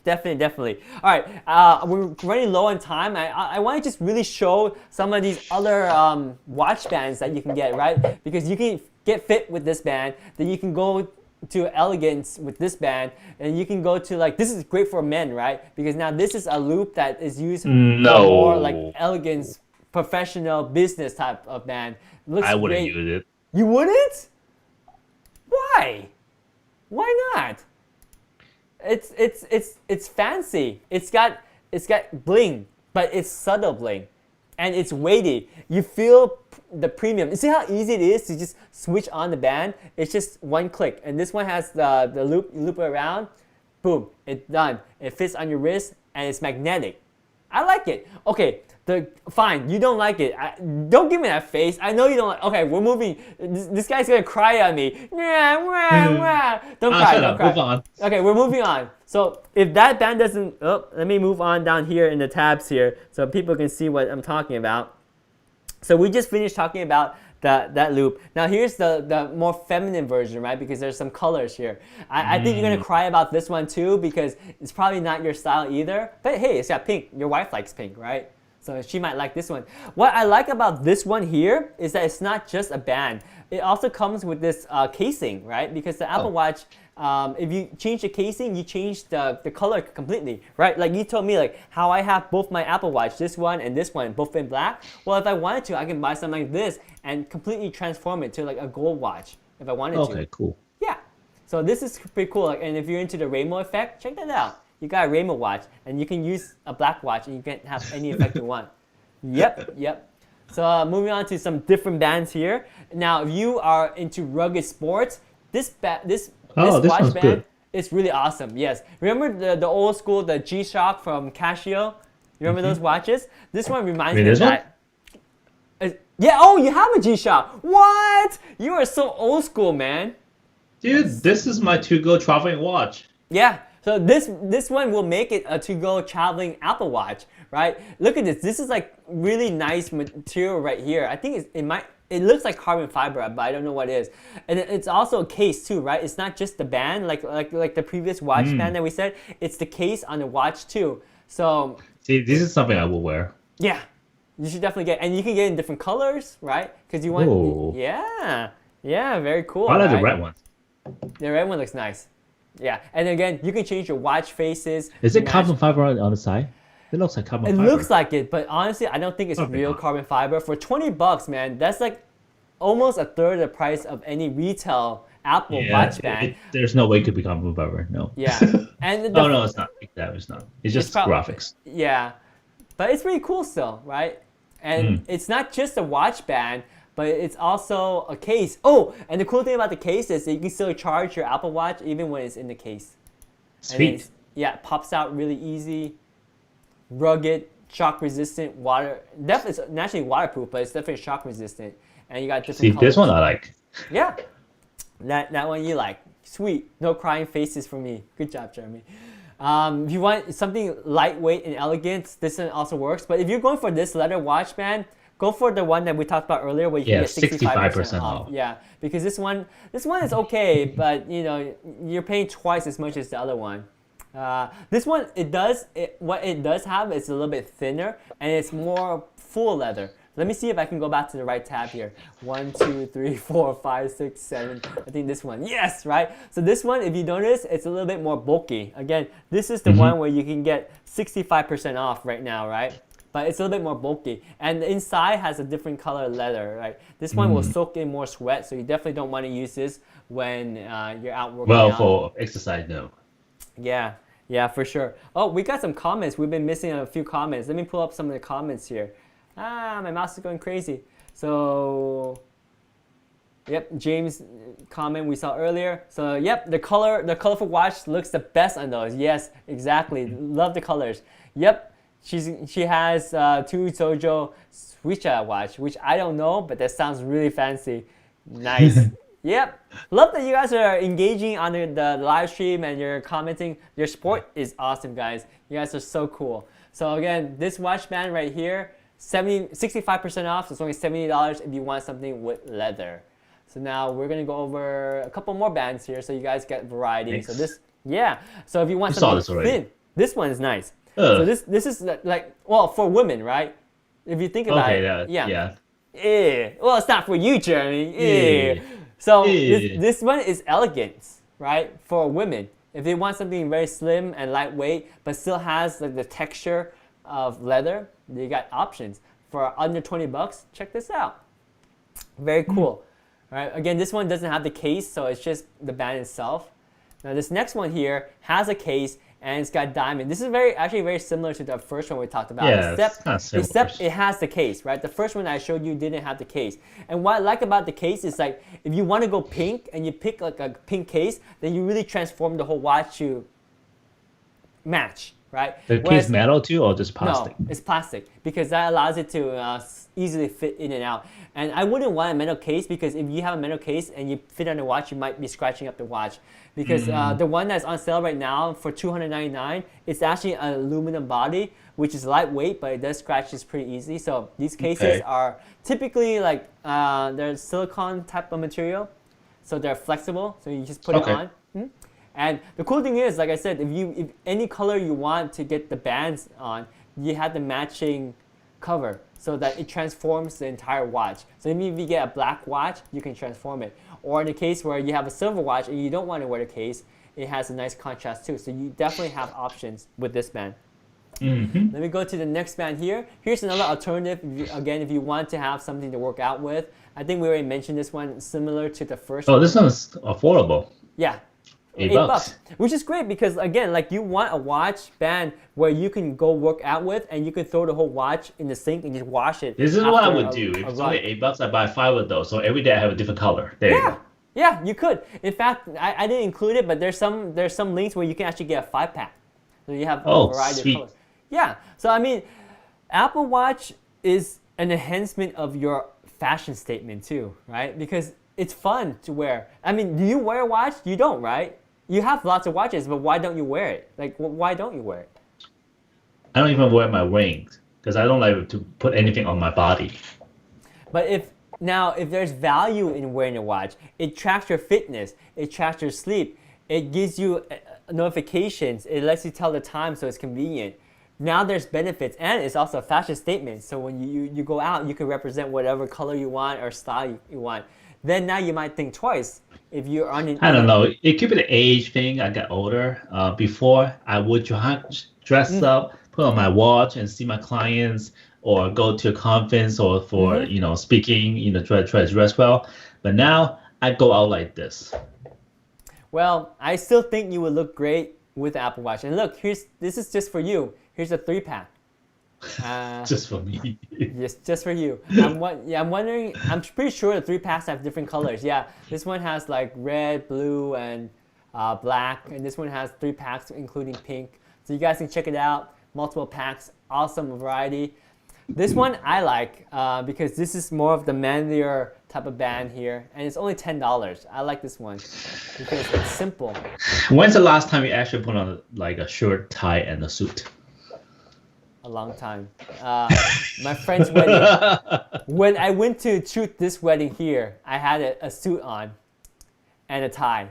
Definitely. All right, we're running low on time. I want to just really show some of these other watch bands that you can get, right? Because you can get fit with this band, then you can go to elegance with this band, and you can go to like, this is great for men, right? Because now this is a loop that is used for more like elegance, professional business type of band. Looks I wouldn't great. use it. You wouldn't? Why? Why not? It's fancy. It's got bling, but it's subtle bling, and it's weighty. You feel the premium. You see how easy it is to just switch on the band? It's just one click, and this one has the loop. You loop it around, boom, it's done. It fits on your wrist, and it's magnetic. I like it. Okay, fine, you don't like it. Don't give me that face. I know you don't like. Okay, we're moving. This guy's gonna cry at me. Don't cry. Don't cry. Move on. Okay, we're moving on. So if that band doesn't, let me move on down here in the tabs here so people can see what I'm talking about. So we just finished talking about that loop. Now here's the more feminine version, right? Because there's some colors here. I think you're gonna cry about this one too, because it's probably not your style either. But hey, it's got pink. Your wife likes pink, right? So she might like this one. What I like about this one here is that it's not just a band. It also comes with this casing, right? Because the Apple Watch, if you change the casing, you change the color completely, right? Like you told me, like how I have both my Apple Watch, this one and this one, both in black. Well, if I wanted to, I can buy something like this and completely transform it to like a gold watch if I wanted to. Okay, cool. Yeah. So this is pretty cool. And if you're into the rainbow effect, check that out. You got a rainbow watch, and you can use a black watch, and you can have any effect you want. Yep. So moving on to some different bands here. Now, if you are into rugged sports, this watch band is really awesome. Yes. Remember the old school, the G-Shock from Casio? You remember those watches? This one reminds me of that. Yeah. Oh, you have a G-Shock. What? You are so old school, man. Dude, this is my to-go traveling watch. Yeah. So this one will make it a to-go traveling Apple Watch, right? Look at this. This is like really nice material right here. I think it looks like carbon fiber, but I don't know what it is. And it's also a case too, right? It's not just the band like the previous watch band that we said. It's the case on the watch too. So see, this is something I will wear. Yeah. You should definitely get, and you can get in different colors, right? Because you want, Ooh. yeah, very cool. I like the right? red one. The red one looks nice. Yeah, and again, you can change your watch faces. Is it match- carbon fiber on the side? It looks like carbon It fiber. looks like it, but honestly, I don't think it's Probably real not. carbon fiber. For $20, man, that's like almost a third of the price of any retail Apple watch band. There's no way it could be carbon fiber. No. Yeah, and Oh no, it's not. It's not. It's just graphics. Yeah, but it's pretty cool still, right? And it's not just a watch band, but it's also a case. Oh, and the cool thing about the case is that you can still charge your Apple Watch even when it's in the case. Sweet. Yeah, it pops out really easy, rugged, shock resistant, water. Definitely, it's naturally waterproof, but it's definitely shock resistant. And you got different See, colors. this one I like. Yeah, that one you like. Sweet, no crying faces for me. Good job, Jeremy. If you want something lightweight and elegant, this one also works. But if you're going for this leather watch band, go for the one that we talked about earlier, where you can get 65% off. Yeah, because this one is okay, but you're paying twice as much as the other one. This one, what it does have is a little bit thinner, and it's more full leather. Let me see if I can go back to the right tab here. 1, 2, 3, 4, 5, 6, 7. I think this one. Yes, right? So this one, if you notice, it's a little bit more bulky. Again, this is the one where you can get 65% off right now, right? But it's a little bit more bulky. And the inside has a different color leather, right? This one will soak in more sweat, so you definitely don't want to use this when you're out working out. Well, for exercise, no. Yeah, for sure. Oh, we got some comments. We've been missing a few comments. Let me pull up some of the comments here. My mouse is going crazy. So, yep, James' comment we saw earlier. So, yep, the colorful watch looks the best on those. Yes, exactly. Love the colors. Yep, she has 2 Sojo Suicha watch, which I don't know, but that sounds really fancy. Nice. Yep. Love that you guys are engaging on the live stream and you're commenting. Your support is awesome, guys. You guys are so cool. So again, this watch band right here, 65% off. So it's only $70 if you want something with leather. So now we're gonna go over a couple more bands here, so you guys get variety. Thanks. So so if you want You saw something this already. thin, this one is nice. So this is like, well, for women, right? If you think about it, yeah. Well, it's not for you, Jeremy. So this one is elegance, right? For women, if they want something very slim and lightweight, but still has like the texture of leather, you got options. For under $20, check this out. Very cool. Right? Again, this one doesn't have the case, so it's just the band itself. Now this next one here has a case and it's got diamond. This is actually very similar to the first one we talked about. Yeah, except it has the case, right? The first one I showed you didn't have the case. And what I like about the case is like if you want to go pink and you pick like a pink case, then you really transform the whole watch to match, right? The case metal too, or just plastic? No, it's plastic because that allows it to easily fit in and out. And I wouldn't want a metal case because if you have a metal case and you fit on the watch, you might be scratching up the watch. Because the one that's on sale right now for $299, it's actually an aluminum body, which is lightweight, but it does scratches pretty easy. So these cases are typically like they're silicone type of material, so they're flexible. So you just put it on. And the cool thing is, like I said, if any color you want to get the bands on, you have the matching cover so that it transforms the entire watch. So maybe if you get a black watch, you can transform it. Or in the case where you have a silver watch and you don't want to wear the case, it has a nice contrast too. So you definitely have options with this band. Let me go to the next band here. Here's another alternative, if you want to have something to work out with. I think we already mentioned this one, similar to the first one. Oh, this one's affordable. Yeah. $8. Which is great because again, like you want a watch band where you can go work out with and you can throw the whole watch in the sink and just wash it. This is what I would do. If it's only $8, I buy 5 of those. So every day I have a different color. There you go. Yeah, you could. In fact, I didn't include it, but there's some links where you can actually get a 5-pack. So you have a variety of colors. Yeah. So I mean, Apple Watch is an enhancement of your fashion statement too, right? Because it's fun to wear. I mean, do you wear a watch? You don't, right? You have lots of watches, but why don't you wear it? Like, why don't you wear it? I don't even wear my rings because I don't like to put anything on my body. But if there's value in wearing a watch, it tracks your fitness, it tracks your sleep, it gives you notifications, it lets you tell the time so it's convenient. now there's benefits, and it's also a fashion statement. So when you go out, you can represent whatever color you want or style you want. Then now you might think twice if you're on. I don't know. It could be the age thing. I got older. Before I would dress up, put on my watch, and see my clients, or go to a conference, or for speaking. Try to dress well. But now I go out like this. Well, I still think you would look great with the Apple Watch. And look, this is just for you. Here's a 3-pack. Just for me. Yes, just for you. I'm wondering. I'm pretty sure the 3-packs have different colors. Yeah, this one has like red, blue, and black, and this one has 3 packs including pink. So you guys can check it out. Multiple packs, awesome variety. This one I like because this is more of the manlier type of band here, and it's only $10. I like this one because it's simple. When's the last time you actually put on like a shirt, tie, and a suit? A long time. My friend's wedding. When I went to shoot this wedding here, I had a suit on and a tie.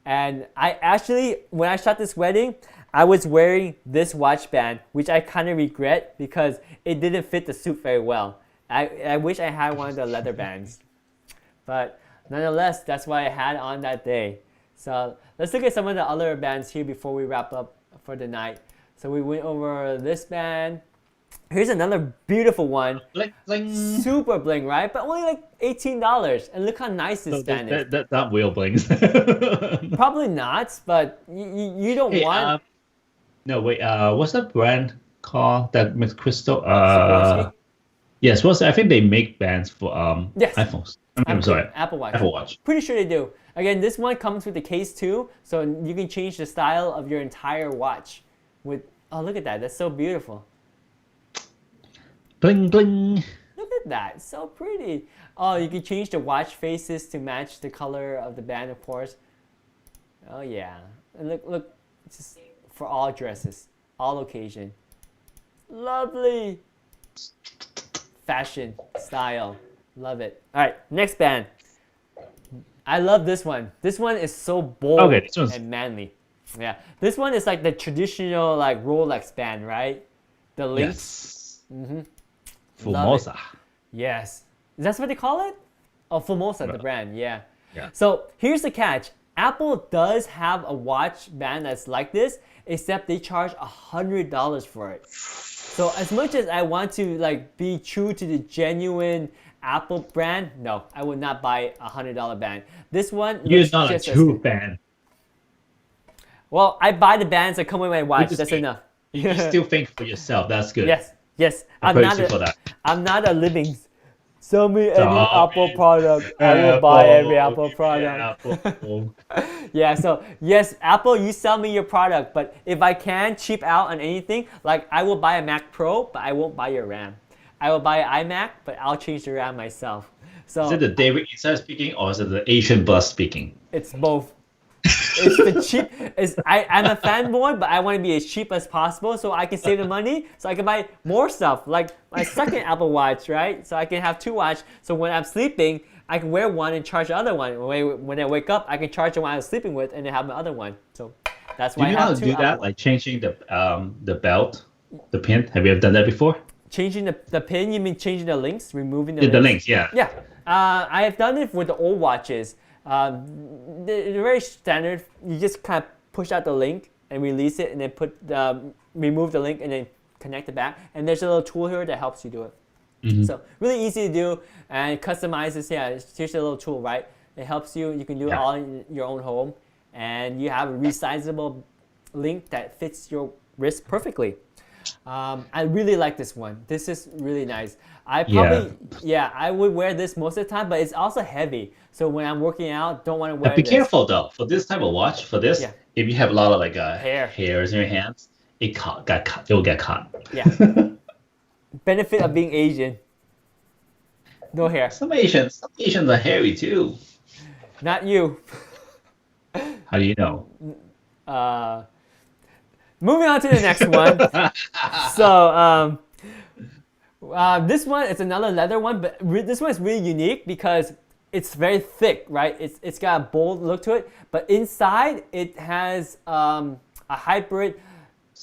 And I actually, when I shot this wedding, I was wearing this watch band, which I kind of regret because it didn't fit the suit very well. I wish I had one of the leather bands. But nonetheless, that's what I had on that day. So let's look at some of the other bands here before we wrap up for the night. So we went over this band. Here's another beautiful one. Bling, bling. Super bling, right? But only like $18. And look how nice this band is. That wheel blings. Probably not, but you don't want... No, wait. What's that brand called that makes crystal? Swarovski? Yes, I think they make bands for Yes. iPhones. I'm sorry. Apple Watch. Apple Watch. Pretty sure they do. Again, this one comes with the case too, so you can change the style of your entire watch. Oh, look at that. That's so beautiful. Bling bling. Look at that. So pretty. Oh, you can change the watch faces to match the color of the band, of course. Oh yeah. And look. It's just for all dresses, all occasion. Lovely. Fashion, style. Love it. All right, next band. I love this one. This one is so bold and manly. Yeah, this one is like the traditional like Rolex band, right? The links. Yes. Formosa. Yes. That's what they call it? Oh, Formosa, the brand. Yeah. Yeah. So here's the catch. Apple does have a watch band that's like this, except they charge $100 for it. So as much as I want to like be true to the genuine Apple brand, no, I would not buy a $100 band. This one You're not a true fan. Well, I buy the bands that come with my watch. That's enough. You still think for yourself. That's good. Yes. I praise you for that. I'm not a living. Sell me any Apple product. I will buy every Apple product. Yeah, so yes, Apple, you sell me your product, but if I can cheap out on anything, like I will buy a Mac Pro, but I won't buy your RAM. I will buy an iMac, but I'll change the RAM myself. So is it the David Inside speaking, or is it the Asian Buzz speaking? It's both. It's the cheap. I'm a fanboy, but I want to be as cheap as possible so I can save the money, so I can buy more stuff, like my second Apple Watch, right? So I can have 2 watches. So when I'm sleeping, I can wear one and charge the other one. When I wake up, I can charge the one I was sleeping with and then have my other one. So that's why I have 2 Apple Watch. Do you know how to do that, like changing the belt, the pin? Have you ever done that before? Changing the pin? You mean changing the links, removing the links? The links, yeah. Yeah. I have done it with the old watches. They're very standard. You just kind of push out the link and release it, and then remove the link and then connect it back. And there's a little tool here that helps you do it. Mm-hmm. So really easy to do and customizes. Yeah, it's just a little tool, right? It helps you. You can do it all in your own home, and you have a resizable link that fits your wrist perfectly. I really like this one. This is really nice. I would wear this most of the time, but it's also heavy. So when I'm working out, don't want to wear this. Be careful though. For this type of watch, if you have a lot of like hairs in your hands, it will get caught. Yeah. Benefit of being Asian. No hair. Some Asians are hairy too. Not you. How do you know? Moving on to the next one. So this one is another leather one, but this one is really unique because it's very thick, right? It's got a bold look to it, but inside it has a hybrid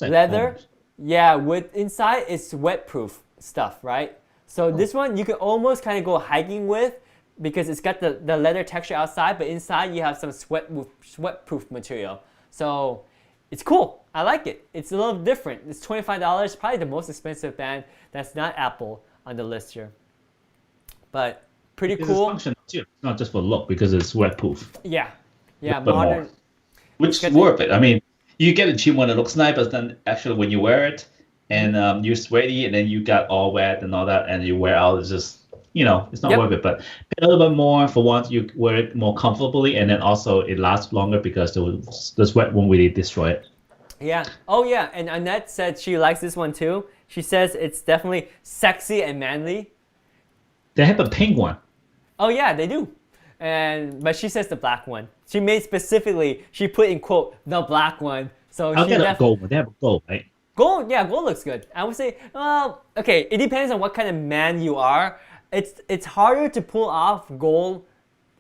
leather. Yeah, with inside it's wet-proof stuff, right? So this one you can almost kind of go hiking with because it's got the leather texture outside, but inside you have some sweat-proof material. So it's cool. I like it. It's a little different. It's $25, probably the most expensive band that's not Apple on the list here. But pretty Because cool. It's functional too. It's not just for look because it's wetproof. Yeah, But modern. more. Which is worth it. I mean, you get a cheap one that looks nice, but then actually when you wear it and you're sweaty and then you got all wet and all that and you wear out, it's just, it's not worth it. But pay a little bit more for once you wear it more comfortably, and then also it lasts longer because the sweat won't really destroy it. Yeah. Oh yeah. And Annette said she likes this one too. She says it's definitely sexy and manly. They have a pink one. Oh yeah, they do. But she says the black one. She made specifically. She put in quote the black one. So I'll get a gold one. They have a gold, right? Gold, yeah, gold looks good. I would say, okay, it depends on what kind of man you are. It's harder to pull off gold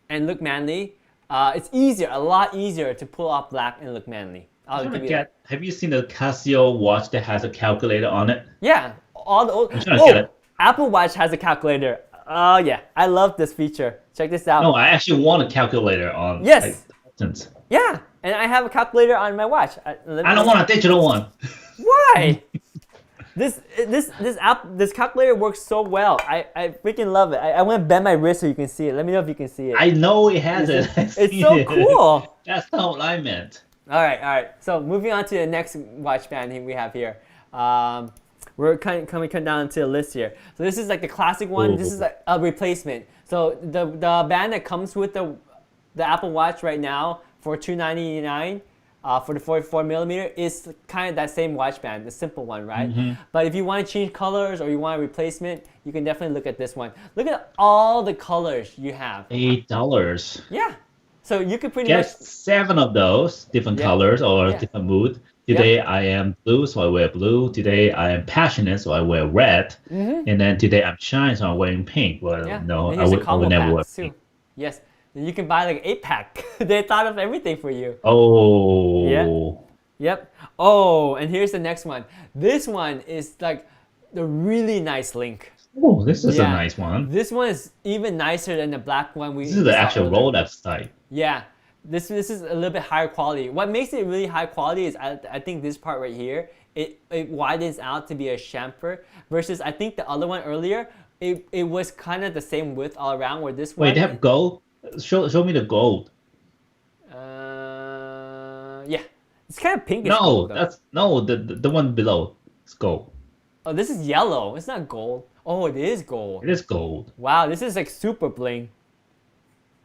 and look manly. It's easier, a lot easier to pull off black and look manly. Have you seen the Casio watch that has a calculator on it? Yeah, all the old. I'm trying to get it. Apple Watch has a calculator. Oh yeah, I love this feature. Check this out. No, I actually want a calculator on. Yes. Like, yeah, and I have a calculator on my watch. I don't want a digital one. Why? This calculator works so well. I freaking love it. I want to bend my wrist so you can see it. Let me know if you can see it. I know it has it. It's so cool. That's not what I meant. All right. So moving on to the next watch band we have here. We're coming down to the list here. So this is like the classic one. Ooh. This is like a replacement. So the band that comes with the Apple Watch right now for $299 for the 44 millimeter is kind of that same watch band, the simple one, right? Mm-hmm. But if you want to change colors or you want a replacement, you can definitely look at this one. Look at all the colors you have. $8. Yeah. So you could pretty Get much 7 of those different colors or different mood. Today I am blue, so I wear blue. Today I am passionate, so I wear red. Mm-hmm. And then today I'm shy, so I'm wearing pink. Well, no, I would never wear pink. Yes. You can buy like an 8-pack. They thought of everything for you. Oh. Yeah. Yep. Oh, and here's the next one. This one is like the really nice Link. Oh, this is a nice one. This one is even nicer than the black one we. This is the actual Rolex type. Yeah. This is a little bit higher quality. What makes it really high quality is I think this part right here, it widens out to be a chamfer versus I think the other one earlier, it was kind of the same width all around where this one. Wait, they have gold? Show me the gold. Yeah. It's kind of pinkish. No, gold, that's the one below. It's gold. Oh, this is yellow. It's not gold. Oh, it is gold. It is gold. Wow, this is like super bling.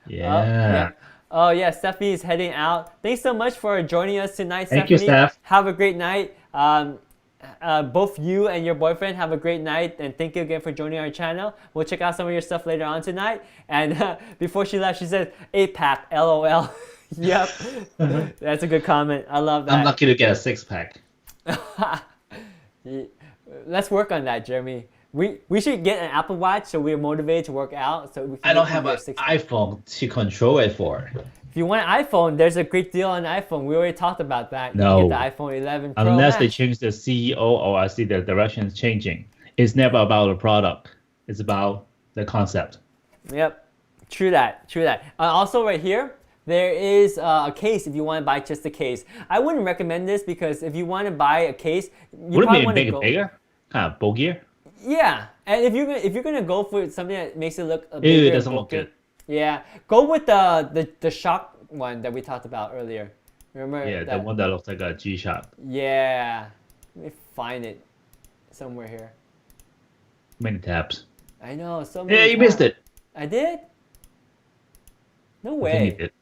Yeah. Oh yeah, Stephanie is heading out. Thanks so much for joining us tonight, Thank Stephanie. you, Steph. Have a great night. Both you and your boyfriend have a great night, and thank you again for joining our channel. We'll check out some of your stuff later on tonight. And before she left, she said 8-pack, LOL. Yep, that's a good comment. I love that. I'm lucky to get a 6-pack. Let's work on that, Jeremy. We should get an Apple Watch so we're motivated to work out. So we can I don't have an iPhone to control it for. If you want an iPhone, there's a great deal on iPhone. We already talked about that. No. You get the iPhone 11 Pro Unless Max. they change the CEO or I see the directions changing. It's never about the product. It's about the concept. Yep, true that. Also right here, there is a case if you want to buy just a case. I wouldn't recommend this because if you want to buy a case, you Would probably it want be to go. bigger? Kind of bulkier? Yeah, and if you're gonna go for something that makes it look a Ew, bigger, it doesn't look bulkier, good. Yeah, go with the Shock one that we talked about earlier. Remember? Yeah, the one that looks like a G-Shock. Yeah, let me find it somewhere here. Many tabs. I know, so many. Yeah, you missed it. I did? No I think way. you did.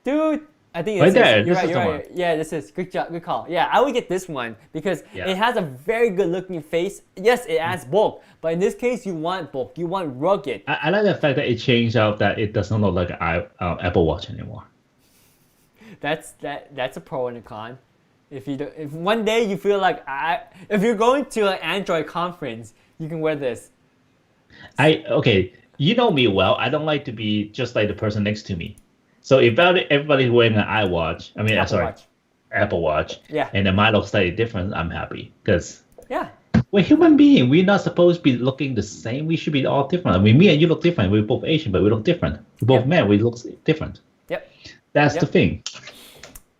Dude, I think Right it's there, You're this right, is you're the right. Yeah, this is. Good job, good call. Yeah, I would get this one because Yeah. it has a very good looking face. Yes, it adds bulk, but in this case, you want bulk. You want rugged. I like the fact that it changed out that it doesn't look like an Apple Watch anymore. That's a pro and a con. If one day you feel like if you're going to an Android conference, you can wear this. Okay, you know me well. I don't like to be just like the person next to me. So if everybody's wearing an iWatch, Apple Watch. Apple Watch, Yeah. and then mine looks slightly different, I'm happy because Yeah. we're human beings. We're not supposed to be looking the same. We should be all different. I mean, me and you look different. We're both Asian, but we look different. We're both Yep. men. We look different. Yep. That's the Yep. thing.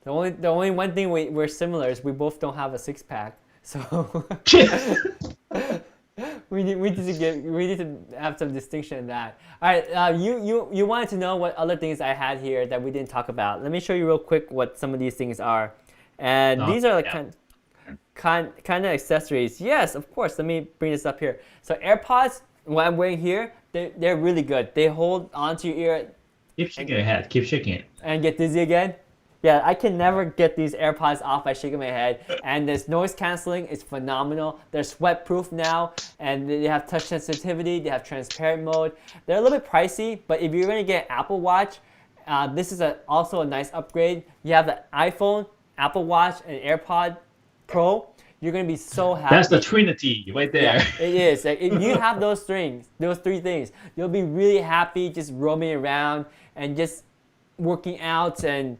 The only one thing we're similar is we both don't have a six pack. So we need to have some distinction in that. All right, you wanted to know what other things I had here that we didn't talk about. Let me show you real quick what some of these things are, and these are like kind of accessories. Yes, of course. Let me bring this up here. So AirPods, what I'm wearing here, they're really good. They hold onto your ear. Keep shaking your head. Keep shaking it. And get dizzy again. Yeah, I can never get these AirPods off by shaking my head. And this noise canceling is phenomenal. They're sweat proof now, and they have touch sensitivity. They have transparent mode. They're a little bit pricey, but if you're gonna get an Apple Watch, this is also a nice upgrade. You have the iPhone, Apple Watch, and AirPod Pro. You're gonna be so happy. That's the Trinity right there. Yeah, it is. Like, if you have those three things, you'll be really happy just roaming around and just working out and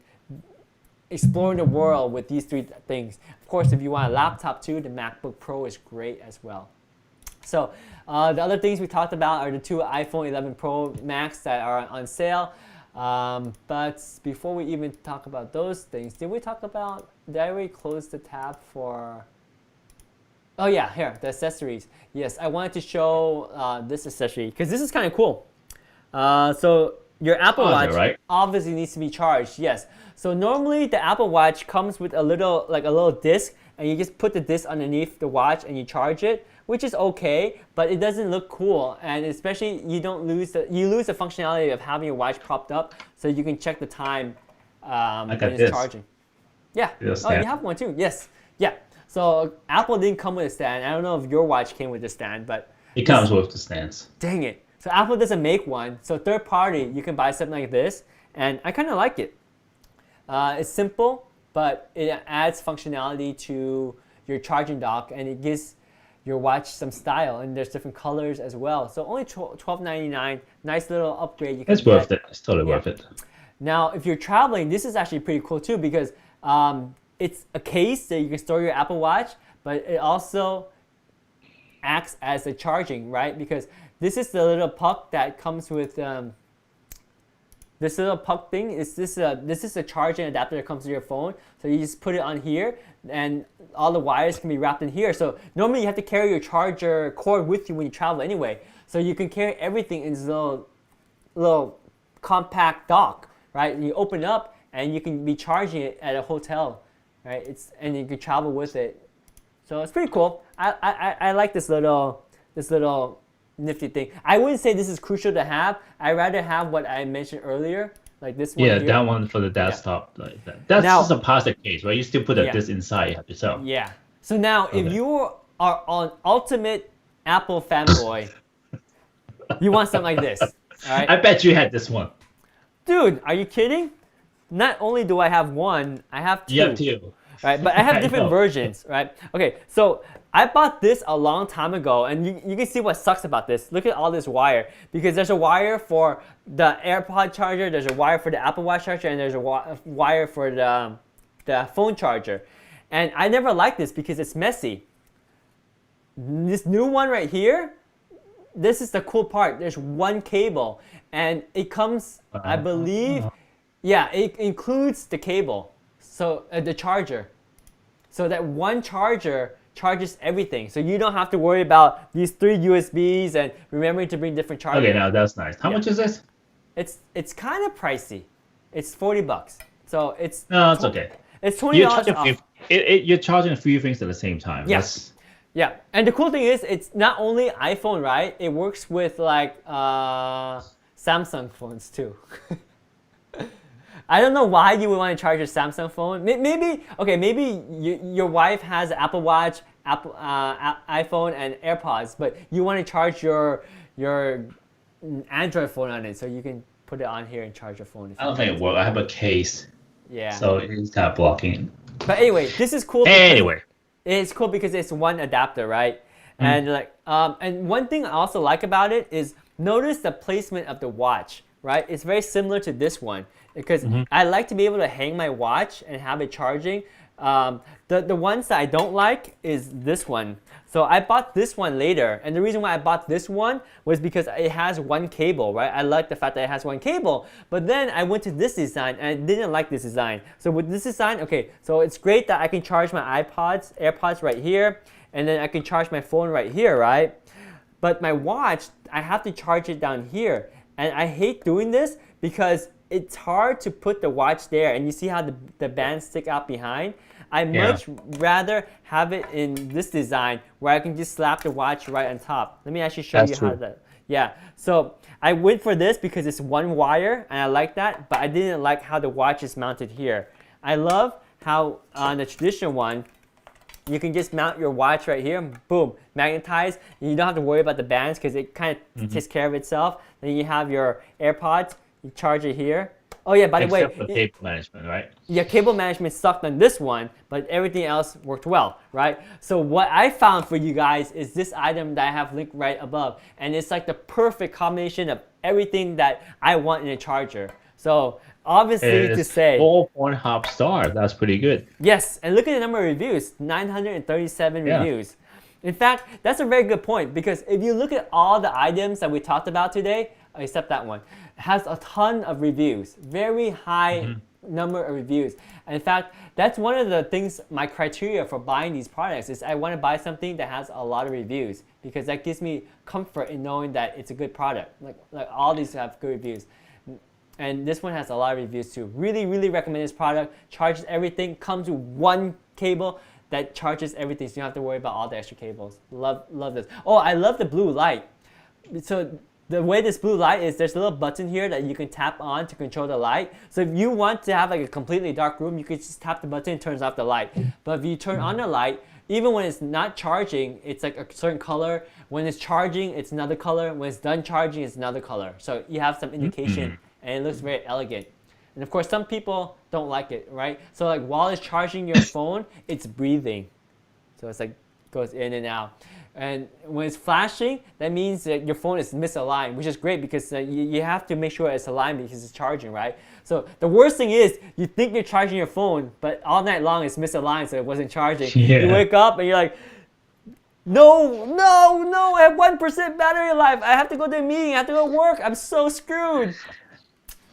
exploring the world with these three things. Of course, if you want a laptop too, the MacBook Pro is great as well. So the other things we talked about are the two iPhone 11 Pro Max that are on sale. But before we even talk about those things, did I already close the tab for... Oh yeah, here, the accessories. Yes, I wanted to show this accessory because this is kind of cool. So your Apple Watch obviously needs to be charged. Yes. So normally the Apple Watch comes with a little disc, and you just put the disc underneath the watch and you charge it, which is okay, but it doesn't look cool, and especially you lose the functionality of having your watch propped up, so you can check the time when it's charging. Yeah. Oh, you have one too. Yes. Yeah. So Apple didn't come with a stand. I don't know if your watch came with a stand, but it comes with the stands. Dang it. So Apple doesn't make one. So third party, you can buy something like this, and I kind of like it. It's simple, but it adds functionality to your charging dock, and it gives your watch some style, and there's different colors as well. So only $12.99, nice little upgrade. It's worth it. It's totally worth it. Now, if you're traveling, this is actually pretty cool too, because it's a case that you can store your Apple Watch, but it also acts as a charging, right? Because this is the little puck that comes with this little puck thing. This is a charging adapter that comes to your phone. So you just put it on here, and all the wires can be wrapped in here. So normally you have to carry your charger cord with you when you travel anyway. So you can carry everything in this little compact dock, right? And you open it up, and you can be charging it at a hotel, right? And you can travel with it. So it's pretty cool. I like this little nifty thing. I wouldn't say this is crucial to have. I'd rather have what I mentioned earlier, like this one. Yeah, here. that one for the desktop. Yeah. Like that. That's just a plastic case, right? You still put this inside yourself. Yeah. So now, if you are an ultimate Apple fanboy, you want something like this. All right? I bet you had this one. Dude, are you kidding? Not only do I have one, I have two. You have two. Right, but I have different versions, right? Okay, so I bought this a long time ago, and you can see what sucks about this. Look at all this wire, because there's a wire for the AirPod charger, there's a wire for the Apple Watch charger, and there's a wire for the phone charger. And I never liked this because it's messy. This new one right here, this is the cool part. There's one cable, and it comes, I believe, yeah, it includes the cable. So the charger, so that one charger charges everything. So you don't have to worry about these 3 USBs and remembering to bring different chargers. Okay, now that's nice. How much is this? It's kind of pricey. It's $40. So it's okay. It's $20 off. You're charging a few things at the same time. Yes. Yeah, and the cool thing is it's not only iPhone, right? It works with like Samsung phones too. I don't know why you would want to charge your Samsung phone. Maybe your wife has Apple Watch, iPhone, and AirPods, but you want to charge your Android phone on it, so you can put it on here and charge your phone. I don't think it works. I have a case. Yeah. So it's kind of blocking. But anyway, this is cool. It's cool because it's one adapter, right? And and one thing I also like about it is notice the placement of the watch, right? It's very similar to this one. Because I like to be able to hang my watch and have it charging The ones that I don't like is this one. So I bought this one later, and the reason why I bought this one was because it has one cable, right? I like the fact that it has one cable, but then I went to this design and I didn't like this design. So with this design, okay, so it's great that I can charge my AirPods right here, and then I can charge my phone right here, right? But my watch, I have to charge it down here, and I hate doing this because it's hard to put the watch there, and you see how the bands stick out behind? I much rather have it in this design where I can just slap the watch right on top. Let me actually show you how that. Yeah, so I went for this because it's one wire and I like that, but I didn't like how the watch is mounted here. I love how on the traditional one, you can just mount your watch right here, boom, magnetized. You don't have to worry about the bands because it kind of takes care of itself. Then you have your AirPods, you charge it here. Oh yeah, by the way, Except for cable management, right? Yeah, cable management sucked on this one, but everything else worked well, right? So what I found for you guys is this item that I have linked right above, and it's like the perfect combination of everything that I want in a charger. So obviously to say 4.5 star, that's pretty good. yes, and look at the number of reviews, 937 reviews. In fact, that's a very good point because if you look at all the items that we talked about today, except that one, has a ton of reviews, very high number of reviews. And in fact, that's one of the things, my criteria for buying these products is I want to buy something that has a lot of reviews because that gives me comfort in knowing that it's a good product. Like all these have good reviews. And this one has a lot of reviews too. Really, really recommend this product. Charges everything, comes with one cable that charges everything, so you don't have to worry about all the extra cables. Love this. Oh, I love the blue light. So the way this blue light is, there's a little button here that you can tap on to control the light. So if you want to have like a completely dark room, you can just tap the button and it turns off the light. But if you turn on the light, even when it's not charging, it's like a certain color. When it's charging, it's another color. When it's done charging, it's another color. So you have some indication, and it looks very elegant. And of course, some people don't like it, right? So like while it's charging your phone, it's breathing. So it's like goes in and out. And when it's flashing, that means that your phone is misaligned, which is great because you have to make sure it's aligned because it's charging, right? So the worst thing is you think you're charging your phone, but all night long it's misaligned, so it wasn't charging. Yeah. You wake up and you're like, no, I have 1% battery life. I have to go to a meeting. I have to go to work. I'm so screwed.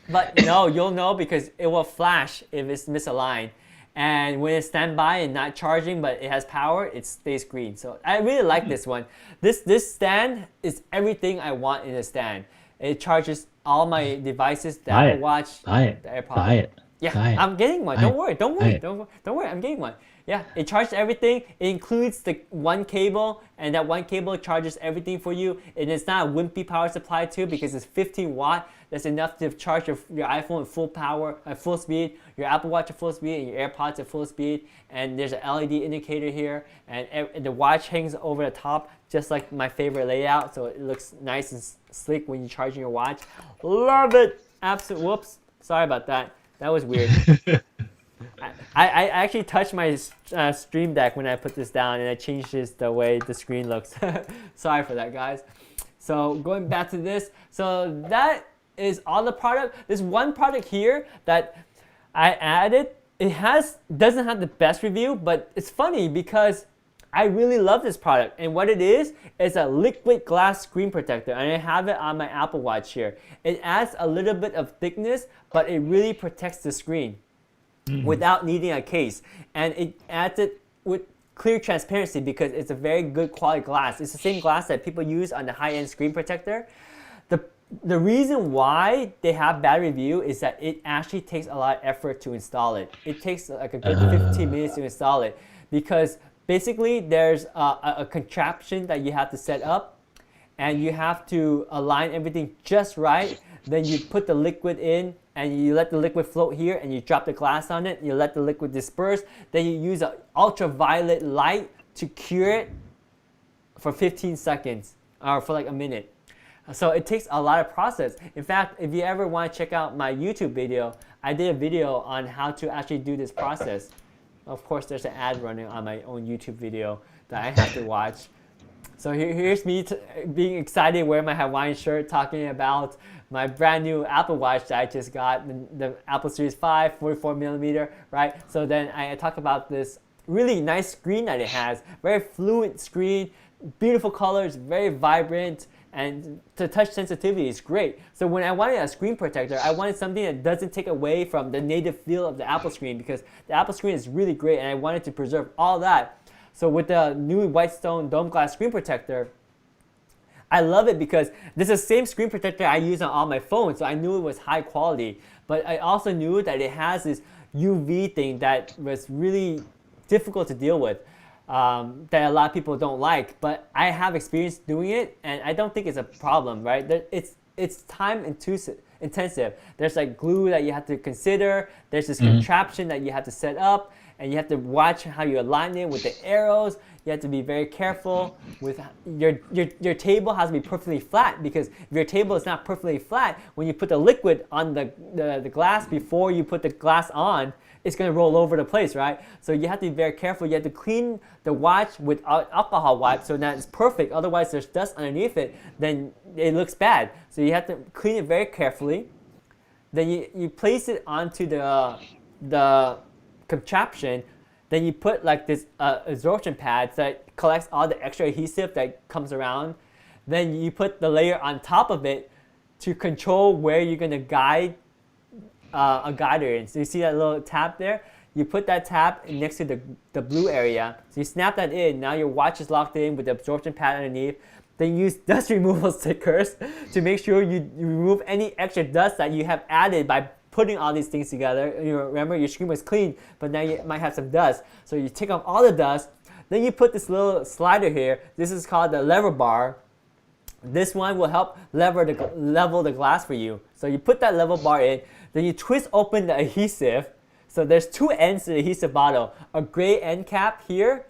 But no, you'll know because it will flash if it's misaligned. And when it's standby and not charging, but it has power, it stays green. So I really like this one. This stand is everything I want in a stand. It charges all my devices, the Apple Watch, the AirPods. Buy it. Yeah, Buy it. I'm getting one. Buy Don't it. worry, don't worry. I'm getting one. Yeah, it charges everything. It includes the one cable, and that one cable charges everything for you. And it's not a wimpy power supply too, because it's 15 watt. That's enough to charge your iPhone at full power, at full speed, your Apple Watch at full speed, and your AirPods at full speed. And there's an LED indicator here, and the watch hangs over the top, just like my favorite layout. So it looks nice and sleek when you're charging your watch. Love it. Absolutely. Whoops. Sorry about that. That was weird. I actually touched my Stream Deck when I put this down, and it changes the way the screen looks. Sorry for that, guys. So going back to this, so that is all the product. There's one product here that I added. It doesn't have the best review, but it's funny because I really love this product. And what it is a liquid glass screen protector, and I have it on my Apple Watch here. It adds a little bit of thickness, but it really protects the screen without needing a case. And it adds it with clear transparency because it's a very good quality glass. It's the same glass that people use on the high-end screen protector. The reason why they have bad review is that it actually takes a lot of effort to install it. It takes like a good 15 minutes to install it because basically there's a contraption that you have to set up, and you have to align everything just right. Then you put the liquid in, and you let the liquid float here, and you drop the glass on it, and you let the liquid disperse. Then you use an ultraviolet light to cure it for 15 seconds or for like a minute. So it takes a lot of process. In fact, if you ever want to check out my YouTube video, I did a video on how to actually do this process. Of course, there's an ad running on my own YouTube video that I have to watch. So here's me being excited wearing my Hawaiian shirt talking about my brand new Apple Watch that I just got, the Apple Series 5, 44 millimeter, right? So then I talk about this really nice screen that it has, very fluid screen, beautiful colors, very vibrant, and the touch sensitivity is great. So when I wanted a screen protector, I wanted something that doesn't take away from the native feel of the Apple screen, because the Apple screen is really great and I wanted to preserve all that. So with the new Whitestone dome glass screen protector, I love it because this is the same screen protector I use on all my phones, so I knew it was high quality. But I also knew that it has this UV thing that was really difficult to deal with, that a lot of people don't like. But I have experience doing it, and I don't think it's a problem, right? It's time intensive. There's like glue that you have to consider. There's this contraption that you have to set up, and you have to watch how you align it with the arrows. You have to be very careful with your table has to be perfectly flat, because if your table is not perfectly flat, when you put the liquid on the glass before you put the glass on, it's going to roll over the place, right? So you have to be very careful. You have to clean the watch with alcohol wipes so that it's perfect. Otherwise, there's dust underneath it, then it looks bad. So you have to clean it very carefully. Then you place it onto the contraption. Then you put like this absorption pad that collects all the extra adhesive that comes around. Then you put the layer on top of it to control where you're going to guide a guider in. So you see that little tab there? You put that tab next to the blue area. So you snap that in. Now your watch is locked in with the absorption pad underneath. Then you use dust removal stickers to make sure you remove any extra dust that you have added by putting all these things together. You remember your screen was clean, but now you might have some dust. So you take off all the dust. Then you put this little slider here. This is called the lever bar. This one will help level the glass for you. So you put that level bar in. Then you twist open the adhesive. So there's two ends to the adhesive bottle. A gray end cap here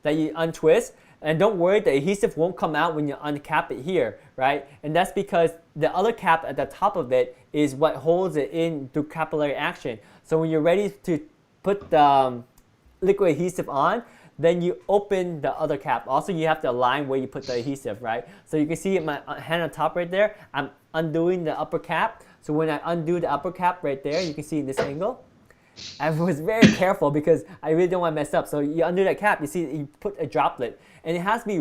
that you untwist. And don't worry, the adhesive won't come out when you uncap it here, right? And that's because the other cap at the top of it is what holds it in through capillary action. So when you're ready to put the liquid adhesive on, then you open the other cap. Also, you have to align where you put the adhesive, right? So you can see my hand on top right there, I'm undoing the upper cap. So when I undo the upper cap right there, you can see in this angle, I was very careful because I really don't want to mess up. So you undo that cap, you see you put a droplet, and it has to be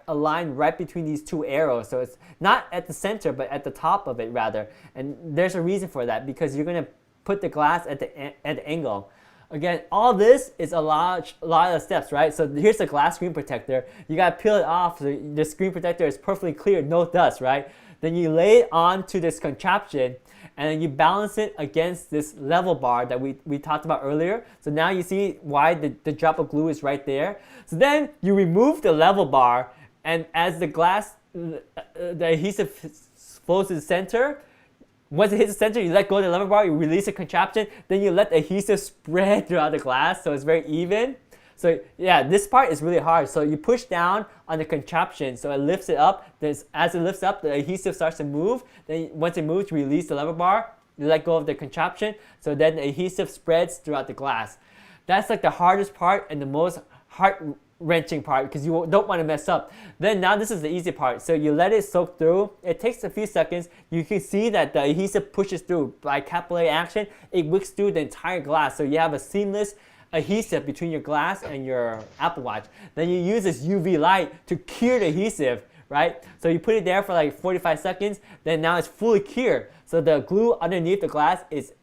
aligned right between these two arrows. So it's not at the center, but at the top of it rather. And there's a reason for that, because you're going to put the glass at the angle. Again, all this is a lot of steps, right? So here's the glass screen protector. You got to peel it off so the screen protector is perfectly clear, no dust, right? Then you lay it onto this contraption, and then you balance it against this level bar that we talked about earlier. So now you see why the drop of glue is right there. So then you remove the level bar, and as the glass, the adhesive flows to the center, once it hits the center, you let go of the lever bar, you release the contraption, then you let the adhesive spread throughout the glass so it's very even. So yeah, this part is really hard. So you push down on the contraption so it lifts it up. As it lifts up, the adhesive starts to move. Then once it moves, you release the lever bar, you let go of the contraption, so then the adhesive spreads throughout the glass. That's like the hardest part and the most heart-wrenching part, because you don't want to mess up. Then now this is the easy part. So you let it soak through. It takes a few seconds. You can see that the adhesive pushes through by capillary action. It wicks through the entire glass. So you have a seamless adhesive between your glass and your Apple Watch. Then you use this UV light to cure the adhesive, right? So you put it there for like 45 seconds. Then now it's fully cured. So the glue underneath the glass is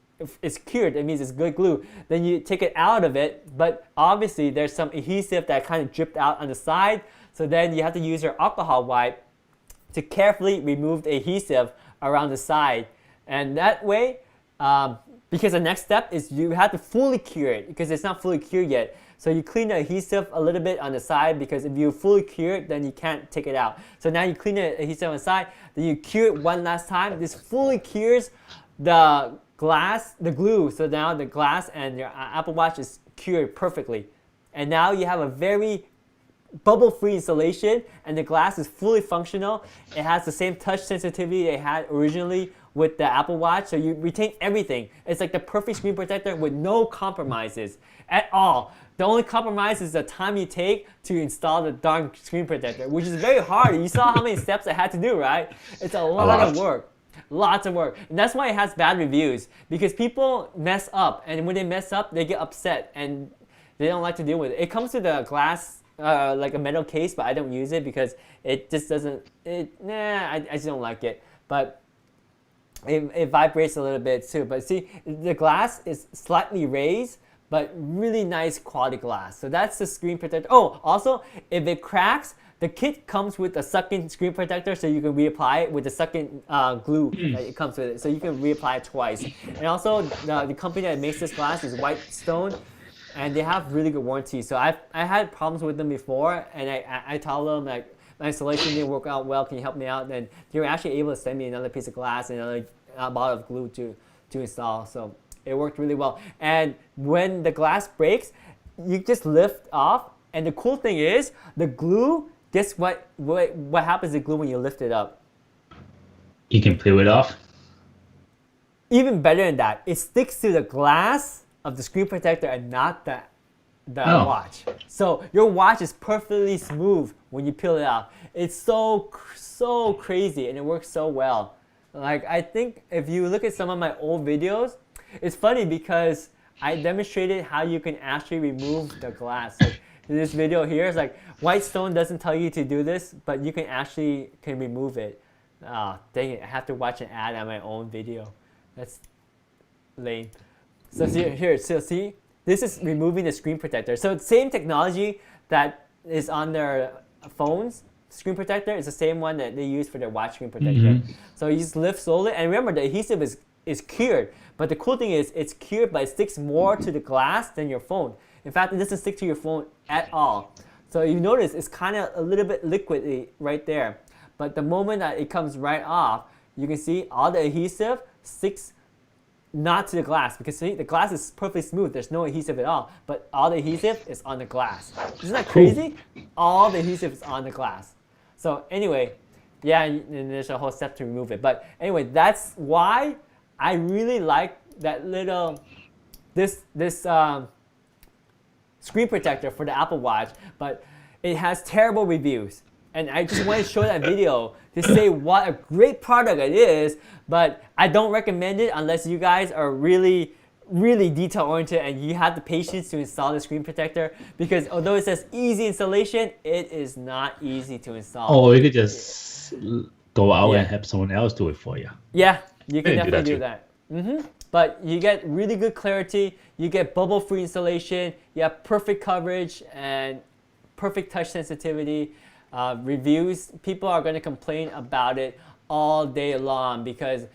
cured. It means it's good glue. Then you take it out of it, but obviously there's some adhesive that kind of dripped out on the side. So then you have to use your alcohol wipe to carefully remove the adhesive around the side. And that way, because the next step is you have to fully cure it, because it's not fully cured yet. So you clean the adhesive a little bit on the side, because if you fully cure it, then you can't take it out. So now you clean the adhesive on the side, then you cure it one last time. This fully cures the glass, the glue. So now the glass and your Apple Watch is cured perfectly. And now you have a very bubble-free installation, and the glass is fully functional. It has the same touch sensitivity they had originally with the Apple Watch, so you retain everything. It's like the perfect screen protector with no compromises at all. The only compromise is the time you take to install the darn screen protector, which is very hard. You saw how many steps I had to do, right? It's a lot of work. Lots of work. And that's why it has bad reviews, because people mess up, and when they mess up, they get upset and they don't like to deal with it. It comes with a glass, like a metal case, but I don't use it because it just doesn't, I just don't like it. But it vibrates a little bit too. But see, the glass is slightly raised, but really nice quality glass. So that's the screen protector. Oh, also, if it cracks, the kit comes with a second screen protector, so you can reapply it with the second glue that it comes with it. So you can reapply it twice. And also, the company that makes this glass is Whitestone, and they have really good warranty. So I had problems with them before, and I told them like my installation didn't work out well. Can you help me out? And they were actually able to send me another piece of glass and another bottle of glue to install. So it worked really well. And when the glass breaks, you just lift off. And the cool thing is, the glue, guess what happens to glue when you lift it up? You can peel it off. Even better than that, it sticks to the glass of the screen protector and not the watch. So your watch is perfectly smooth when you peel it off. It's so crazy, and it works so well. Like, I think if you look at some of my old videos, it's funny because I demonstrated how you can actually remove the glass. Like, this video here is like, Whitestone doesn't tell you to do this, but you can remove it. Oh, dang it, I have to watch an ad on my own video. That's lame. So see, this is removing the screen protector. So same technology that is on their phones, screen protector is the same one that they use for their watch screen protector. So you just lift slowly, and remember the adhesive is cured. But the cool thing is it's cured, but it sticks more to the glass than your phone. In fact, it doesn't stick to your phone at all. So you notice it's kind of a little bit liquidy right there. But the moment that it comes right off, you can see all the adhesive sticks not to the glass, because see, the glass is perfectly smooth. There's no adhesive at all, but all the adhesive is on the glass. Isn't that crazy? All the adhesive is on the glass. So anyway, yeah, and there's a whole step to remove it. But anyway, that's why I really like that little, this screen protector for the Apple Watch, but it has terrible reviews. And I just want to show that video to say what a great product it is, but I don't recommend it unless you guys are really, really detail oriented and you have the patience to install the screen protector, because although it says easy installation, it is not easy to install. Or you could just go out and have someone else do it for you. Yeah, you can definitely do that. But you get really good clarity, you get bubble-free installation, you have perfect coverage and perfect touch sensitivity. Reviews, people are going to complain about it all day long because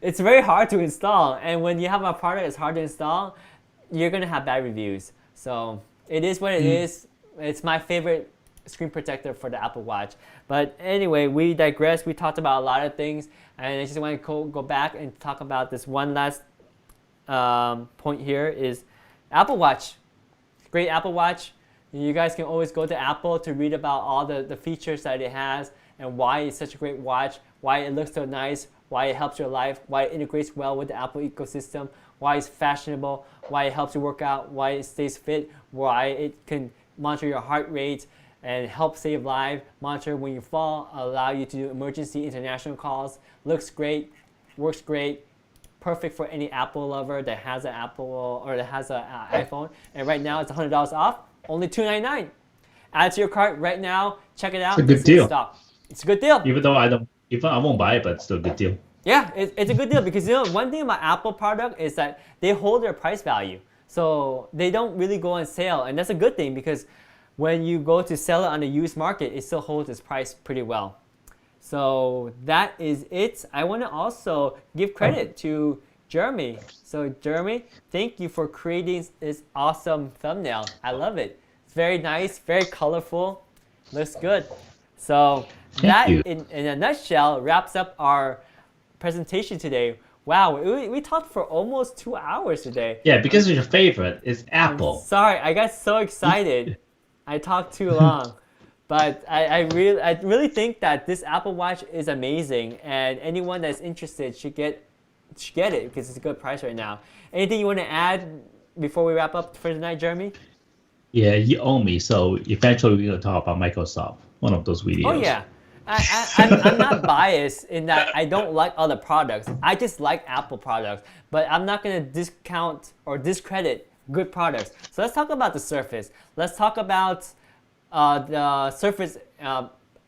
it's very hard to install, and when you have a product that's hard to install, you're going to have bad reviews. So it is what it is. It's my favorite screen protector for the Apple Watch. But anyway, we digress. We talked about a lot of things, and I just want to go back and talk about this one last point here is Apple Watch. Great Apple Watch. You guys can always go to Apple to read about all the features that it has and why it's such a great watch, why it looks so nice, why it helps your life, why it integrates well with the Apple ecosystem, why it's fashionable, why it helps you work out, why it stays fit, why it can monitor your heart rate and help save lives, monitor when you fall, allow you to do emergency international calls. Looks great, works great, perfect for any Apple lover that has an Apple or that has an iPhone. And right now it's $100 off. Only $299. Add it to your cart right now. Check it out. It's a good deal. It's a good deal. Even though I won't buy it, but it's still a good deal. Yeah, it's a good deal because you know one thing about Apple product is that they hold their price value. So they don't really go on sale, and that's a good thing because when you go to sell it on the used market, it still holds its price pretty well. So that is it. I want to also give credit to Jeremy. So Jeremy, thank you for creating this awesome thumbnail. I love it. It's very nice, very colorful, looks good. So that in a nutshell wraps up our presentation today. Wow, we talked for almost 2 hours today. Yeah, because your favorite is Apple. Sorry, I got so excited. I talked too long. But I really think that this Apple Watch is amazing, and anyone that's interested should get it because it's a good price right now. Anything you want to add before we wrap up for tonight, Jeremy? Yeah, you owe me. So eventually we're gonna talk about Microsoft, one of those videos. Oh yeah. I'm not biased in that I don't like other products. I just like Apple products, but I'm not gonna discount or discredit good products. So let's talk about the Surface. Let's talk about the Surface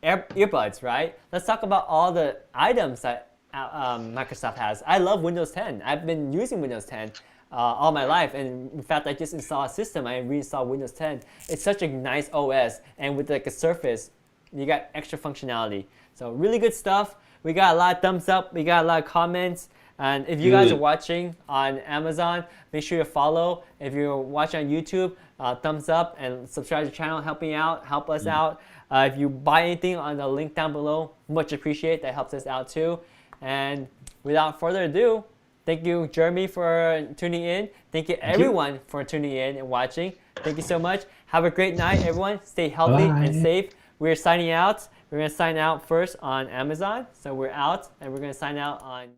earbuds, right? Let's talk about all the items that Microsoft has. I love Windows 10. I've been using Windows 10 all my life, and in fact, I just installed a system. I reinstalled Windows 10. It's such a nice OS, and with like a Surface, you got extra functionality. So really good stuff. We got a lot of thumbs up. We got a lot of comments. And if you guys are watching on Amazon, make sure you follow. If you're watching on YouTube, thumbs up and subscribe to the channel. Help me out. Help us out. If you buy anything on the link down below, much appreciate. That helps us out too. And without further ado, thank you, Jeremy, for tuning in. Thank you, everyone, for tuning in and watching. Thank you so much. Have a great night, everyone. Stay healthy and safe. We're signing out. We're going to sign out first on Amazon. So we're out, and we're going to sign out on